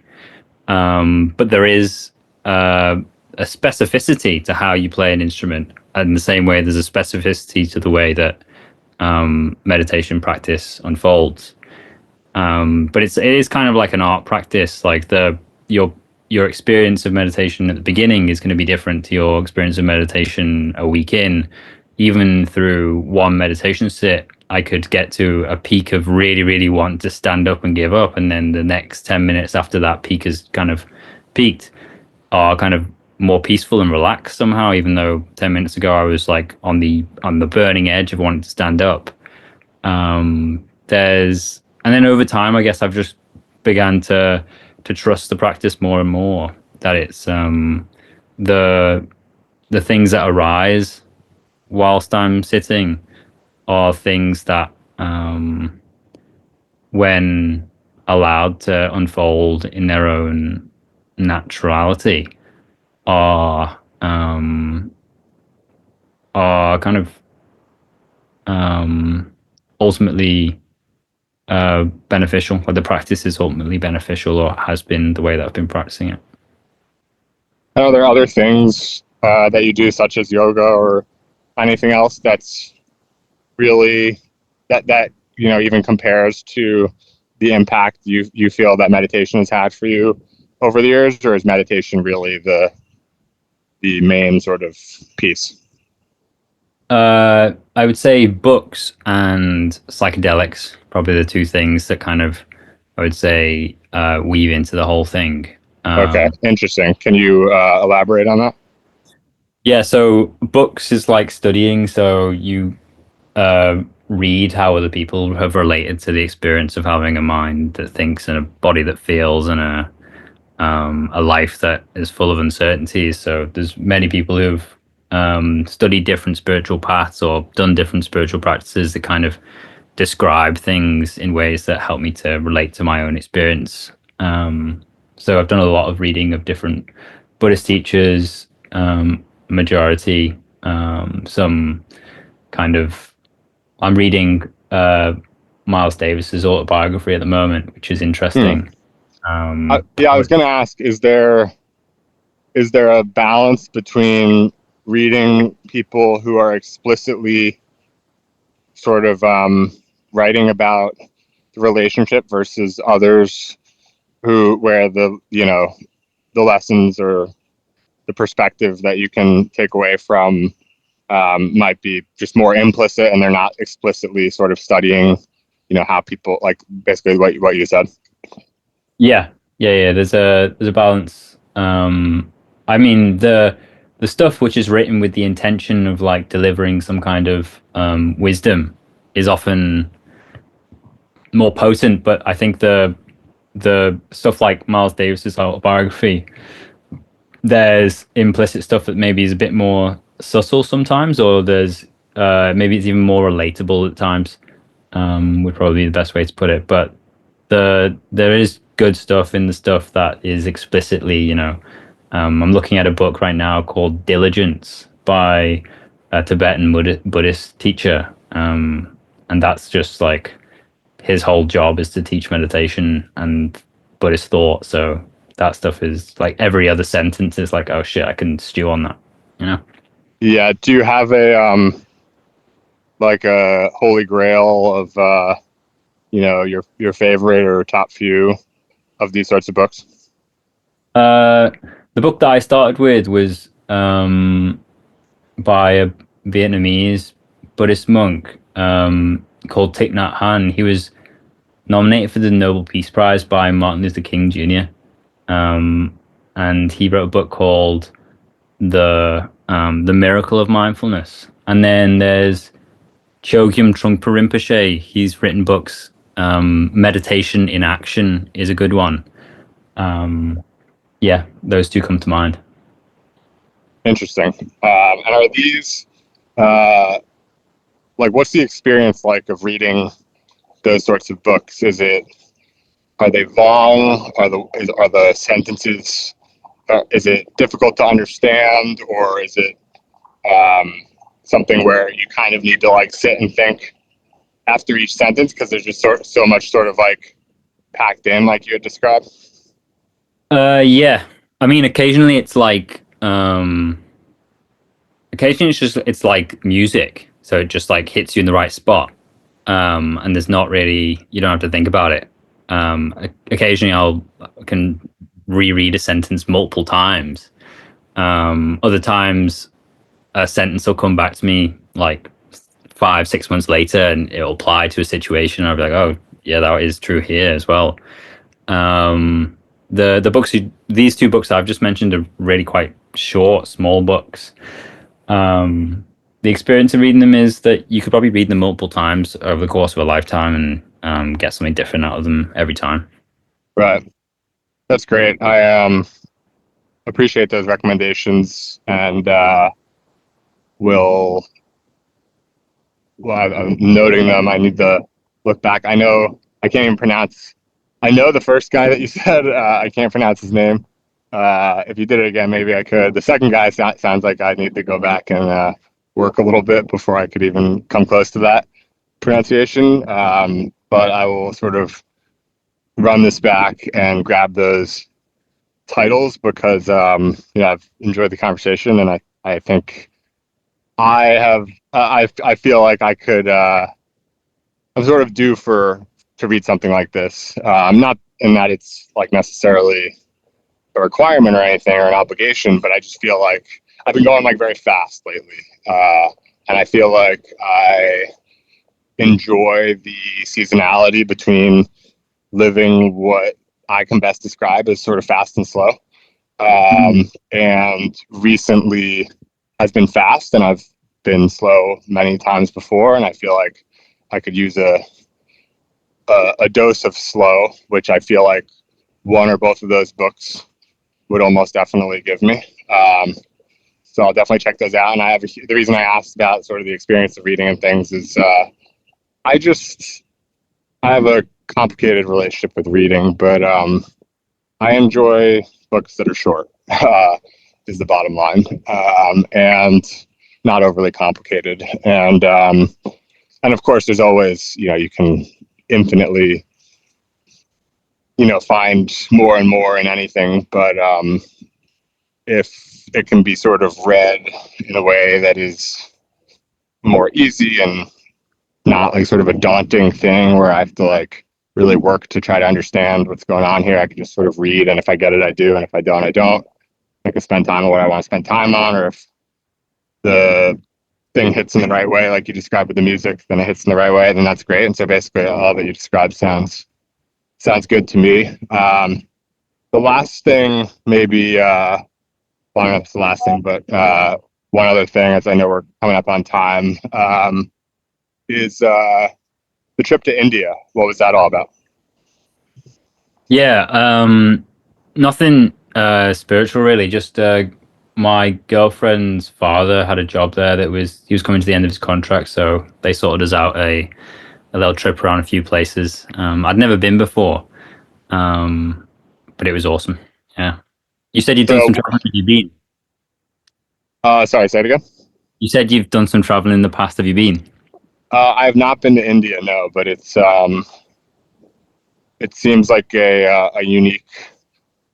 But there is a specificity to how you play an instrument, and in the same way, there's a specificity to the way that meditation practice unfolds. But it is kind of like an art practice. Like your your experience of meditation at the beginning is going to be different to your experience of meditation a week in. Even through one meditation sit, I could get to a peak of really, really wanting to stand up and give up, and then the next 10 minutes after that peak has kind of peaked are kind of more peaceful and relaxed somehow. Even though 10 minutes ago I was like on the burning edge of wanting to stand up. There's and then over time, I guess I've just began to trust the practice more and more. That it's the the things that arise whilst I'm sitting are things that, when allowed to unfold in their own naturality, are kind of ultimately beneficial. Or the practice is ultimately beneficial, or has been the way that I've been practicing it. Are there other things that you do, such as yoga or anything else that's really that even compares to the impact you feel that meditation has had for you over the years, or is meditation really the main sort of piece? I would say books and psychedelics, probably the two things that kind of, I would say, weave into the whole thing. Okay, interesting. Can you elaborate on that? Yeah, so books is like studying. So you read how other people have related to the experience of having a mind that thinks and a body that feels and a life that is full of uncertainties. So there's many people who've studied different spiritual paths or done different spiritual practices that kind of describe things in ways that help me to relate to my own experience. So I've done a lot of reading of different Buddhist teachers, majority, some kind of. I'm reading Miles Davis's autobiography at the moment, which is Hmm. interesting. Yeah, I was going to ask: is there a balance between reading people who are explicitly sort of writing about the relationship versus others who where the lessons or the perspective that you can take away from might be just more implicit, and they're not explicitly sort of studying how people, like, basically what you said. Yeah, yeah. There's a balance. I mean the stuff which is written with the intention of like delivering some kind of wisdom is often more potent. But I think the stuff like Miles Davis's autobiography, there's implicit stuff that maybe is a bit more subtle sometimes, or there's maybe it's even more relatable at times. Would probably be the best way to put it. But there is good stuff in the stuff that is explicitly, I'm looking at a book right now called Diligence by a Tibetan Buddhist teacher, and that's just like his whole job is to teach meditation and Buddhist thought. So that stuff is like every other sentence is like, oh shit, I can stew on that, you know. Yeah. Do you have a like a holy grail of your favorite or top few of these sorts of books? Uh, the book that I started with was by a Vietnamese Buddhist monk called Thich Nhat Hanh. He was nominated for the Nobel Peace Prize by Martin Luther King Jr. And he wrote a book called the Miracle of Mindfulness. And then there's Chogyam Trungpa Rinpoche. He's written books. Meditation in Action is a good one. Yeah, those two come to mind. Interesting. And are these uh, like, what's the experience like of reading those sorts of books? Are they long? Are the sentences is it difficult to understand, or is it um, something where you kind of need to like sit and think after each sentence because there's just so much sort of like packed in, like you had described? Yeah. I mean, occasionally it's like, occasionally it's like music, so it just like hits you in the right spot, and there's not really, you don't have to think about it. Occasionally I can reread a sentence multiple times. Other times a sentence will come back to me like 5, 6 months later, and it'll apply to a situation. I'll be like, oh yeah, that is true here as well. The books these two books I've just mentioned are really quite short, small books. The experience of reading them is that you could probably read them multiple times over the course of a lifetime and get something different out of them every time. Right. That's great. I appreciate those recommendations, and will I'm noting them. I need to look back. I know I can't even pronounce. I know the first guy that you said. I can't pronounce his name. If you did it again, maybe I could. The second guy sounds like I need to go back and work a little bit before I could even come close to that pronunciation. But I will sort of run this back and grab those titles because I've enjoyed the conversation, and I think I have I feel like I could I'm sort of due for to read something like this. Not in that it's like necessarily a requirement or anything or an obligation, but I just feel like I've been going like very fast lately, and I feel like I enjoy the seasonality between living what I can best describe as sort of fast and slow. And recently has been fast, and I've been slow many times before, and I feel like I could use a dose of slow, which I feel like one or both of those books would almost definitely give me. So I'll definitely check those out. And the reason I asked about sort of the experience of reading and things is I just I have a complicated relationship with reading, but I enjoy books that are short. Is the bottom line, and not overly complicated. And of course, there's always you can infinitely find more and more in anything, but if it can be sort of read in a way that is more easy and not like sort of a daunting thing where I have to like really work to try to understand what's going on here. I can just sort of read, and if I get it, I do, and if I don't, I don't. I can spend time on what I want to spend time on, or if the thing hits in the right way, like you described with the music, then it hits in the right way, then that's great. And so basically, all that you described sounds good to me. The last thing, maybe, well, I don't know if it's the last thing, but one other thing, as I know we're coming up on time, is the trip to India. What was that all about? Yeah, nothing spiritual really. Just my girlfriend's father had a job there he was coming to the end of his contract, so they sorted us out a little trip around a few places. I'd never been before, but it was awesome. Yeah. You said you've done So, some traveling. Have you been? sorry, say it again. You said you've done some traveling in the past. Have you been? I have not been to India, no, but it seems like a unique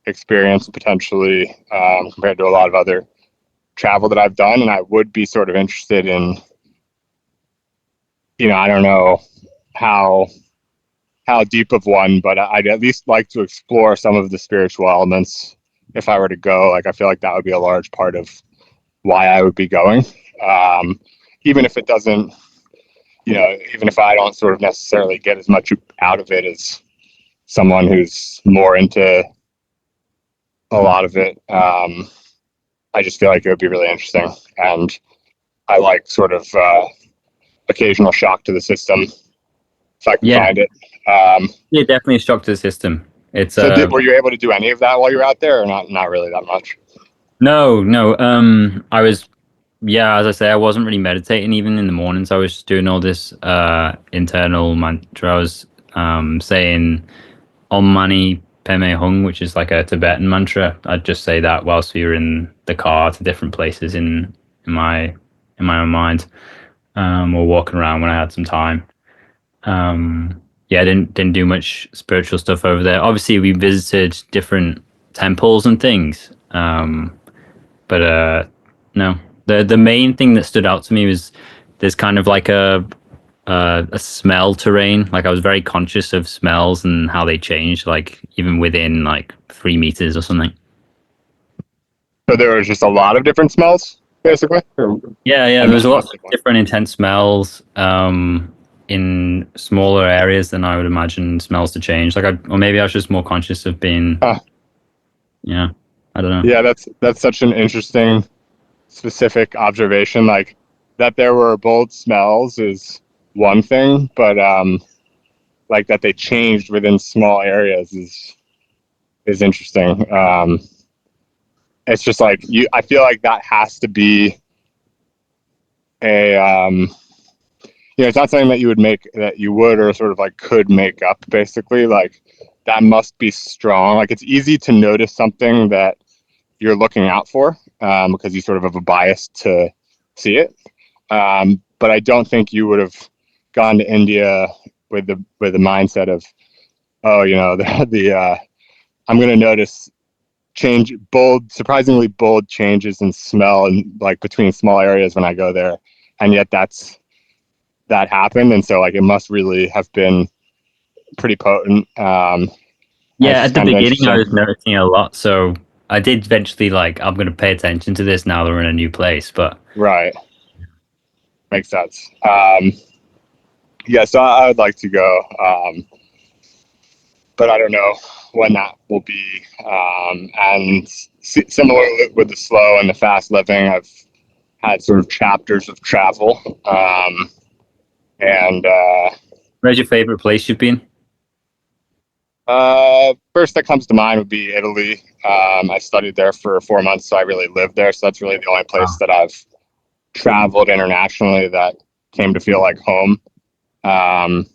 experience potentially compared to a lot of other travel that I've done, and I would be sort of interested in, I don't know how deep of one, but I'd at least like to explore some of the spiritual elements if I were to go. Like I feel like that would be a large part of why I would be going, even if it doesn't, even if I don't sort of necessarily get as much out of it as someone who's more into a lot of it. I just feel like it would be really interesting, and I like sort of occasional shock to the system if I can Yeah, find it. yeah, definitely a shock to the system. It's So, were you able to do any of that while you were out there, or not? Not really that much. no, no. I was, yeah, as I say, I wasn't really meditating even in the mornings. I was doing all this internal mantra. I was saying Om Mani Peme Hung, which is like a Tibetan mantra. I'd just say that whilst we were in the car to different places in my in my own mind, or walking around when I had some time. Yeah, I didn't do much spiritual stuff over there. Obviously, we visited different temples and things, but no. The main thing that stood out to me was there's kind of like a smell terrain. Like I was very conscious of smells and how they change, like even within like 3 meters or something. So there was just a lot of different smells, basically. Yeah. A There was lots of massive one. different intense smells in smaller areas than I would imagine smells to change. Or maybe I was just more conscious of being, Huh. yeah, I don't know. Yeah, that's such an interesting specific observation. Like that there were bold smells is one thing, but like that they changed within small areas is interesting. It's just like you. I feel like that has to be a it's not something that you would make that you would or sort of like could make up. Basically, like that must be strong. Like it's easy to notice something that you're looking out for because you sort of have a bias to see it. But I don't think you would have gone to India with the mindset of, oh, the I'm going to notice surprisingly bold changes in smell and like between small areas when I go there, and yet that happened, and so like it must really have been pretty potent. It's Yeah, just at the kind of beginning I interesting, was noticing a lot, so I did eventually like I'm going to pay attention to this now that we're in a new place. But right? Makes sense. Yeah, so I would like to go. But I don't know when that will be. And similar with the slow and the fast living, I've had sort of chapters of travel. And where's your favorite place you've been? First that comes to mind would be Italy. I studied there for 4 months, so I really lived there. So that's really the only place that I've traveled internationally that came to feel like home. Um,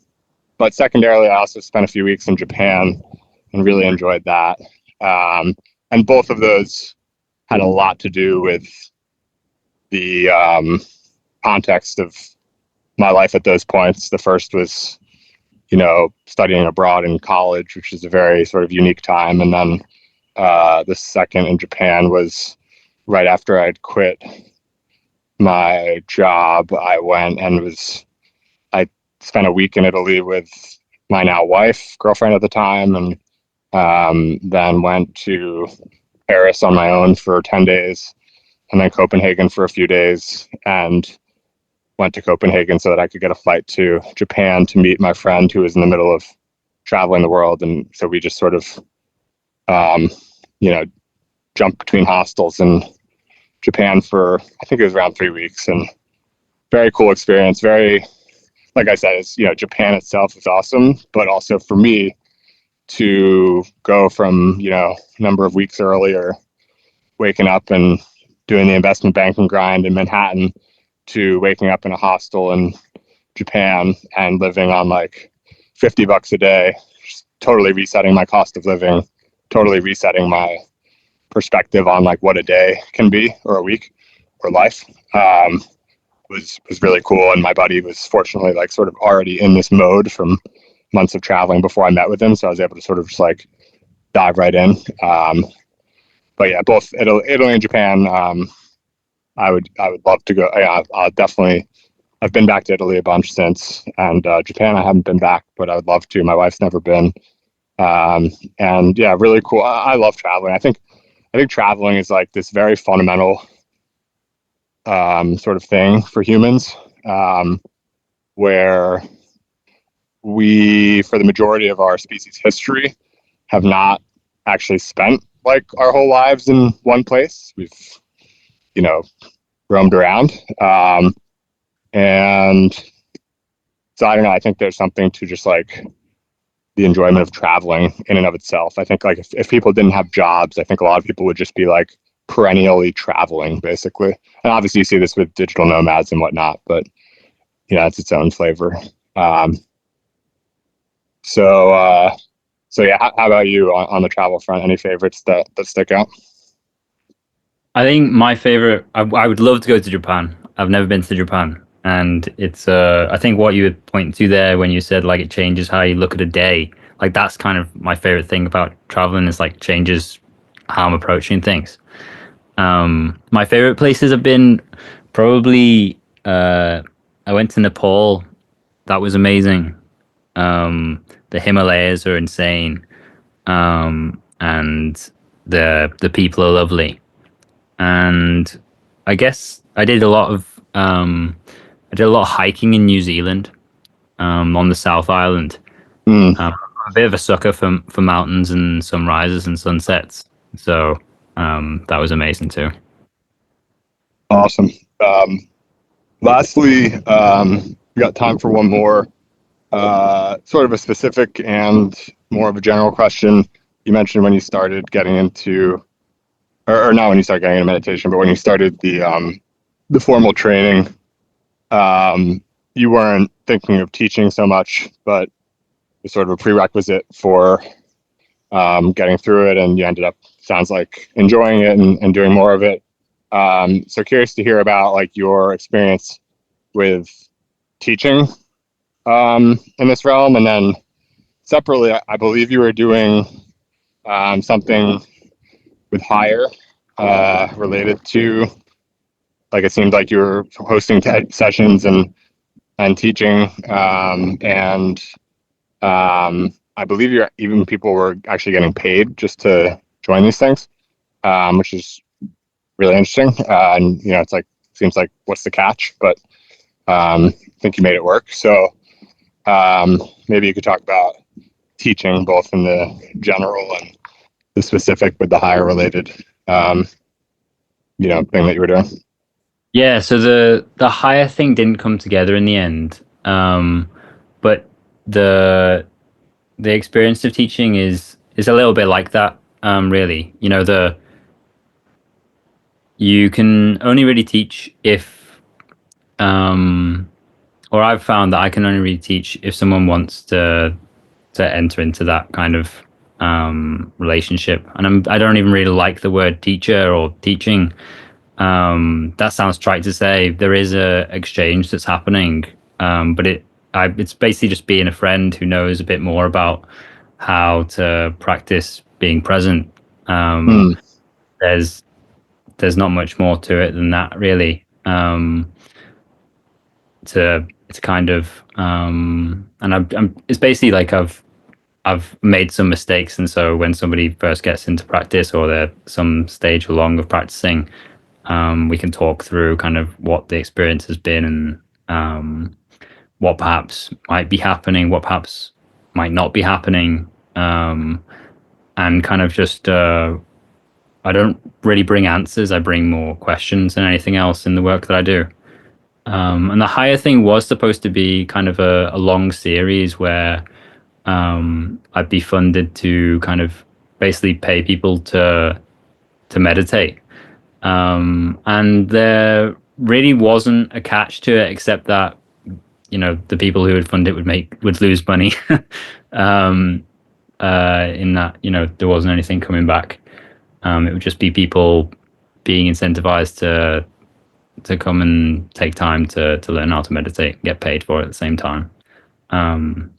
but secondarily, I also spent a few weeks in Japan and really enjoyed that. Um, and both of those had a lot to do with the context of my life at those points. The first was, studying abroad in college, which is a very sort of unique time. And then the second in Japan was right after I'd quit my job. I spent a week in Italy with my now wife, girlfriend at the time, and then went to Paris on my own for 10 days and then Copenhagen for a few days, and went to Copenhagen so that I could get a flight to Japan to meet my friend who was in the middle of traveling the world. And so we just sort of, um, you know, jumped between hostels in Japan for, I think it was around 3 weeks, and very cool experience. Very, like I said, Japan itself is awesome, but also for me to go from, a number of weeks earlier, waking up and doing the investment banking grind in Manhattan to waking up in a hostel in Japan and living on like $50 a day, totally resetting my cost of living, totally resetting my perspective on like what a day can be or a week or life. Was really cool, and my buddy was fortunately like sort of already in this mode from months of traveling before I met with him, so I was able to sort of just like dive right in. But yeah, both Italy and Japan. I would love to go. Yeah, I'll definitely. I've been back to Italy a bunch since, and Japan I haven't been back, but I would love to. My wife's never been, and yeah, really cool. I love traveling. I think traveling is like this very fundamental sort of thing for humans, where we, for the majority of our species history, have not actually spent like our whole lives in one place. We've, you know, roamed around. And so I don't know. I think there's something to just like the enjoyment of traveling in and of itself. I think like if people didn't have jobs, I think a lot of people would just be like perennially traveling, basically. And obviously, you see this with digital nomads and whatnot, but it's its own flavor. Um, so So yeah, how about you on the travel front? Any favorites that stick out? I think my favorite, I would love to go to Japan. I've never been to Japan. And it's, I think what you would point to there when you said like it changes how you look at a day, like that's kind of my favorite thing about traveling is like changes how I'm approaching things. My favorite places have been probably, I went to Nepal. That was amazing. The Himalayas are insane. And the people are lovely. And I guess I did a lot of hiking in New Zealand, on the South Island. Mm, I'm a bit of a sucker for mountains and sunrises and sunsets, so that was amazing too. awesome. Lastly, we got time for one more, sort of a specific and more of a general question. You mentioned when you started getting into, or not when you started getting into meditation, but when you started the formal training, you weren't thinking of teaching so much, but it's sort of a prerequisite for getting through it, and you ended up, sounds like, enjoying it and doing more of it. So curious to hear about like your experience with teaching in this realm, and then separately, I believe you were doing something with hire related to, like it seemed like you were hosting sessions and teaching, and I believe you're even people were actually getting paid just to join these things, which is really interesting. And you know, it's like seems like what's the catch? But I think you made it work. So maybe you could talk about teaching both in the general and the specific with the hire related, um, thing that you were doing. Yeah, so the higher thing didn't come together in the end, but the the experience of teaching is a little bit like that. Really, the you can only really teach if um, or I've found that I can only really teach if someone wants to enter into that kind of relationship. And I don't even really like the word teacher or teaching. That sounds trite to say. There is a exchange that's happening, but it's basically just being a friend who knows a bit more about how to practice being present. Um, Hmm. there's there's not much more to it than that, really. It's kind of and it's basically like I've made some mistakes, and so when somebody first gets into practice or they're some stage along of practicing, we can talk through kind of what the experience has been and what perhaps might be happening, what perhaps might not be happening, and kind of just I don't really bring answers. I bring more questions than anything else in the work that I do. And the higher thing was supposed to be kind of a long series where I'd be funded to kind of basically pay people to meditate. And there really wasn't a catch to it, except that the people who would fund it would lose money. um, in that there wasn't anything coming back. It would just be people being incentivized to come and take time to learn how to meditate, get paid for it at the same time.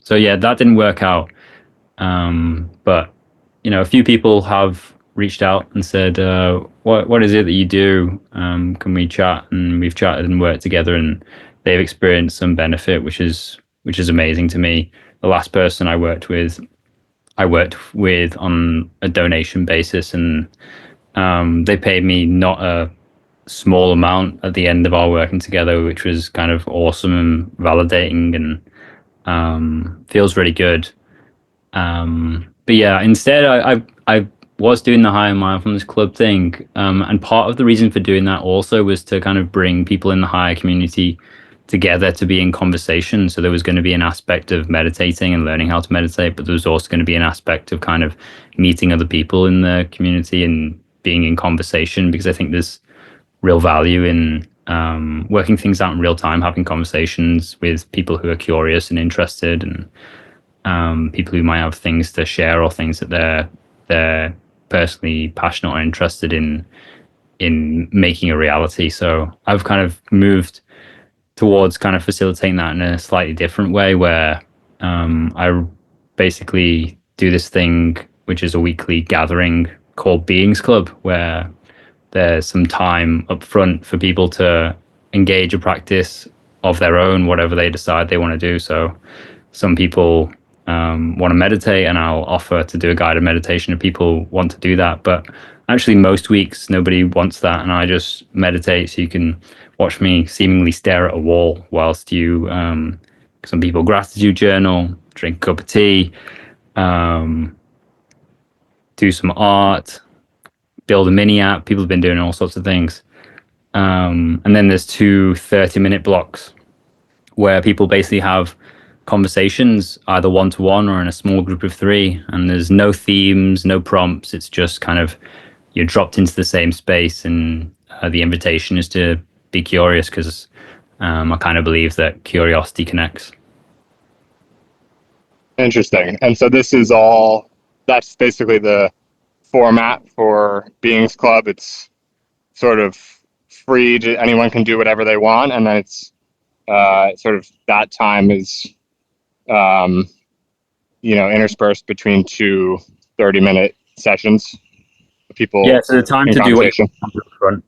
So yeah, that didn't work out. But a few people have reached out and said, what is it that you do? Can we chat?" And we've chatted and worked together, and they've experienced some benefit, which is amazing to me. The last person I worked with on a donation basis, and they paid me not a small amount at the end of our working together, which was kind of awesome and validating, and feels really good. But yeah, instead, I was doing the higher mindfulness club thing, and part of the reason for doing that also was to kind of bring people in the higher community together to be in conversation. So there was going to be an aspect of meditating and learning how to meditate, but there was also going to be an aspect of kind of meeting other people in the community and being in conversation, because I think there's real value in working things out in real time, having conversations with people who are curious and interested, and people who might have things to share or things that they're personally passionate or interested in making a reality. So I've kind of moved towards kind of facilitating that in a slightly different way, where I basically do this thing which is a weekly gathering called Beings Club, where there's some time up front for people to engage a practice of their own, whatever they decide they want to do. So some people want to meditate, and I'll offer to do a guided meditation if people want to do that. But actually, most weeks nobody wants that, and I just meditate. So you can watch me seemingly stare at a wall whilst you. Some people gratitude journal, drink a cup of tea, um, do some art, build a mini app. People have been doing all sorts of things. And then there's two 30-minute blocks where people basically have conversations either one-to-one or in a small group of three, and there's no themes, no prompts. It's just kind of you're dropped into the same space, and the invitation is to be curious, because I kind of believe that curiosity connects. Interesting. And so this is all, that's basically the format for Beings Club. It's sort of free to anyone can do whatever they want. And then it's sort of that time is, interspersed between two 30-minute sessions of Yeah, people so the time in to do what you conversation. want up front.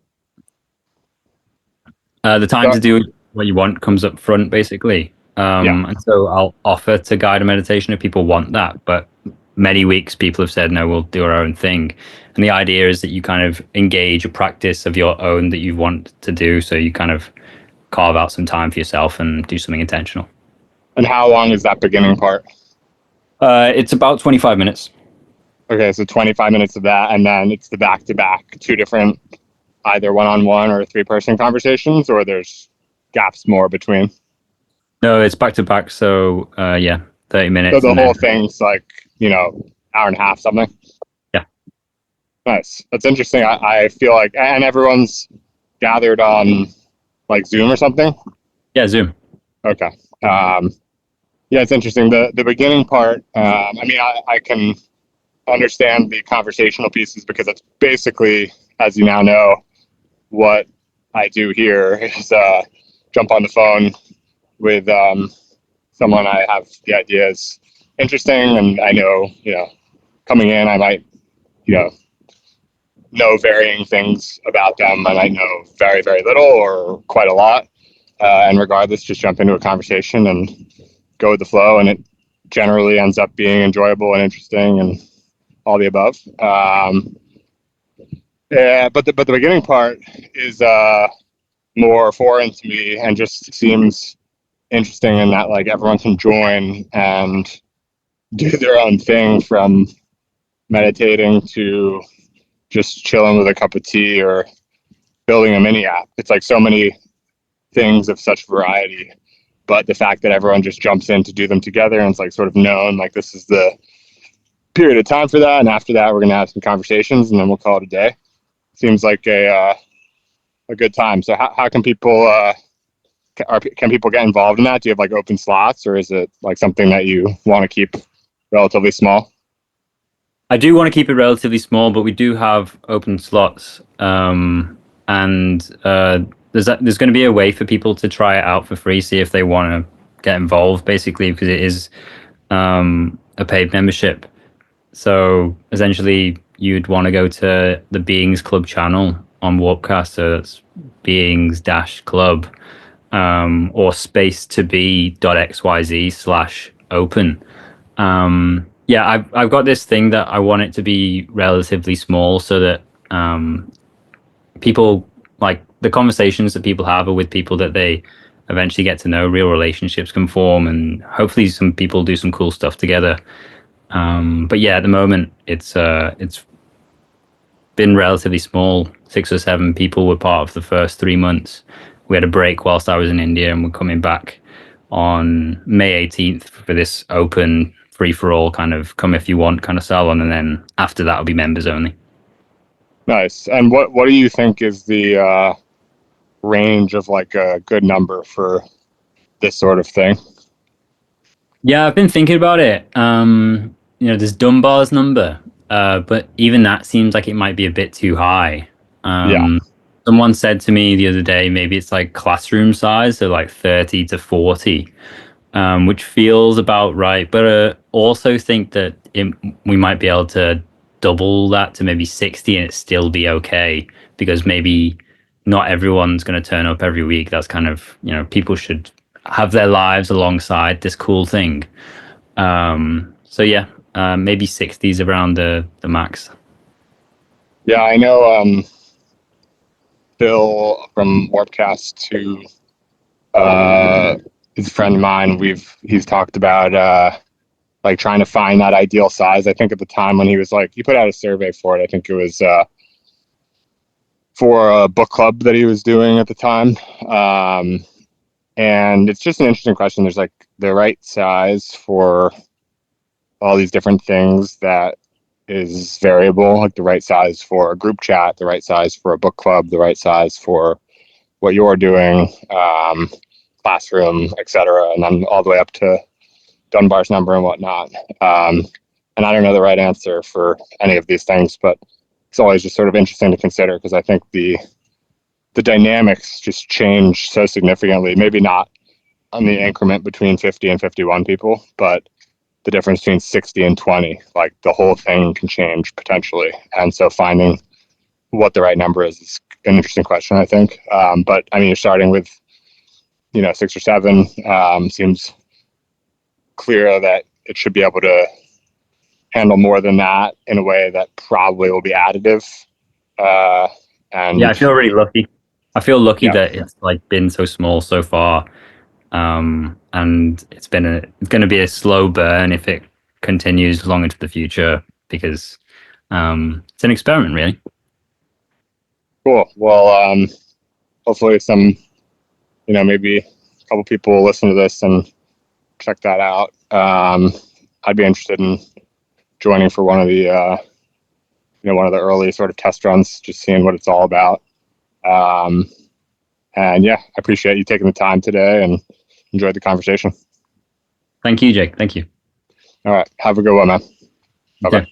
The time So, to do what you want comes up front, basically. yeah. And so I'll offer to guide a meditation if people want that. But many weeks people have said, no, we'll do our own thing. And the idea is that you kind of engage a practice of your own that you want to do. So you kind of carve out some time for yourself and do something intentional. And how long is that beginning part? It's about 25 minutes. Okay, so 25 minutes of that, and then it's the back-to-back, two different, either one-on-one or three-person conversations, or there's gaps more between. No, it's back to back. So yeah, 30 So minutes the and then, whole thing's like, hour and a half, something. yeah. Nice. That's interesting. I feel like, and everyone's gathered on like Zoom or something. Yeah, Zoom. Okay. Yeah, it's interesting. The beginning part, I can understand the conversational pieces because it's basically, as you now know, what I do here is jump on the phone with someone I have the idea is interesting, and I know, coming in, I might, you know varying things about them. I might know very, very little or quite a lot. And regardless, just jump into a conversation and go with the flow. And it generally ends up being enjoyable and interesting and all the above. Yeah, but the beginning part is more foreign to me and just seems interesting in that like everyone can join and do their own thing, from meditating to just chilling with a cup of tea or building a mini app. It's like so many things of such variety, but the fact that everyone just jumps in to do them together, and it's like sort of known like this is the period of time for that, and after that we're going to have some conversations and then we'll call it a day. Seems like a good time. So how can people can people get involved in that? Do you have like open slots, or is it like something that you want to keep relatively small? I do want to keep it relatively small, but we do have open slots. And there's going to be a way for people to try it out for free, see if they want to get involved, basically, because it is a paid membership. So essentially, you'd want to go to the Beings Club channel on Warpcast. So that's Beings Dash Club, or space to be.xyz/open. Yeah, I've got this thing that I want it to be relatively small, so that people, like, the conversations that people have are with people that they eventually get to know. Real relationships can form, and hopefully some people do some cool stuff together. But yeah, at the moment it's been relatively small. 6 or 7 people were part of the first 3 months. We had a break whilst I was in India, and we're coming back on May 18th for this open free for all kind of come if you want kind of salon, and then after that will be members only. Nice. And what do you think is the range of like a good number for this sort of thing? Yeah, I've been thinking about it. There's Dunbar's number, but even that seems like it might be a bit too high. Yeah. Um, Someone said to me the other day, maybe it's like classroom size, so like 30 to 40, which feels about right. But also think that we might be able to double that to maybe 60 and it still be okay because maybe not everyone's going to turn up every week. That's kind of, people should have their lives alongside this cool thing. So yeah, maybe 60s around the max. Yeah, I know Phil from Warpcast to is a friend of mine. He's talked about like trying to find that ideal size. I think at the time when he was like he put out a survey for it. I think it was for a book club that he was doing at the time. And it's just an interesting question. There's like the right size for all these different things that is variable, like the right size for a group chat, the right size for a book club, the right size for what you're doing, classroom, etc., and then all the way up to Dunbar's number and whatnot. And I don't know the right answer for any of these things, but it's always just sort of interesting to consider because I think the dynamics just change so significantly. Maybe not on the increment between 50 and 51 people, but the difference between 60 and 20, like the whole thing can change potentially. And so finding what the right number is an interesting question, I think. But I mean, you're starting with, 6 or 7, seems clear that it should be able to handle more than that in a way that probably will be additive. Uh, Yeah, I and feel really lucky. I feel lucky yeah, that it's like been so small so far. And it's going to be a slow burn if it continues long into the future because it's an experiment, really. cool. Well, hopefully some, maybe a couple people will listen to this and check that out. I'd be interested in joining for one of the one of the early sort of test runs, just seeing what it's all about. Um, and yeah, I appreciate you taking the time today and enjoyed the conversation. Thank you, Jake. Thank you. All right, have a good one, man. Bye bye. Okay.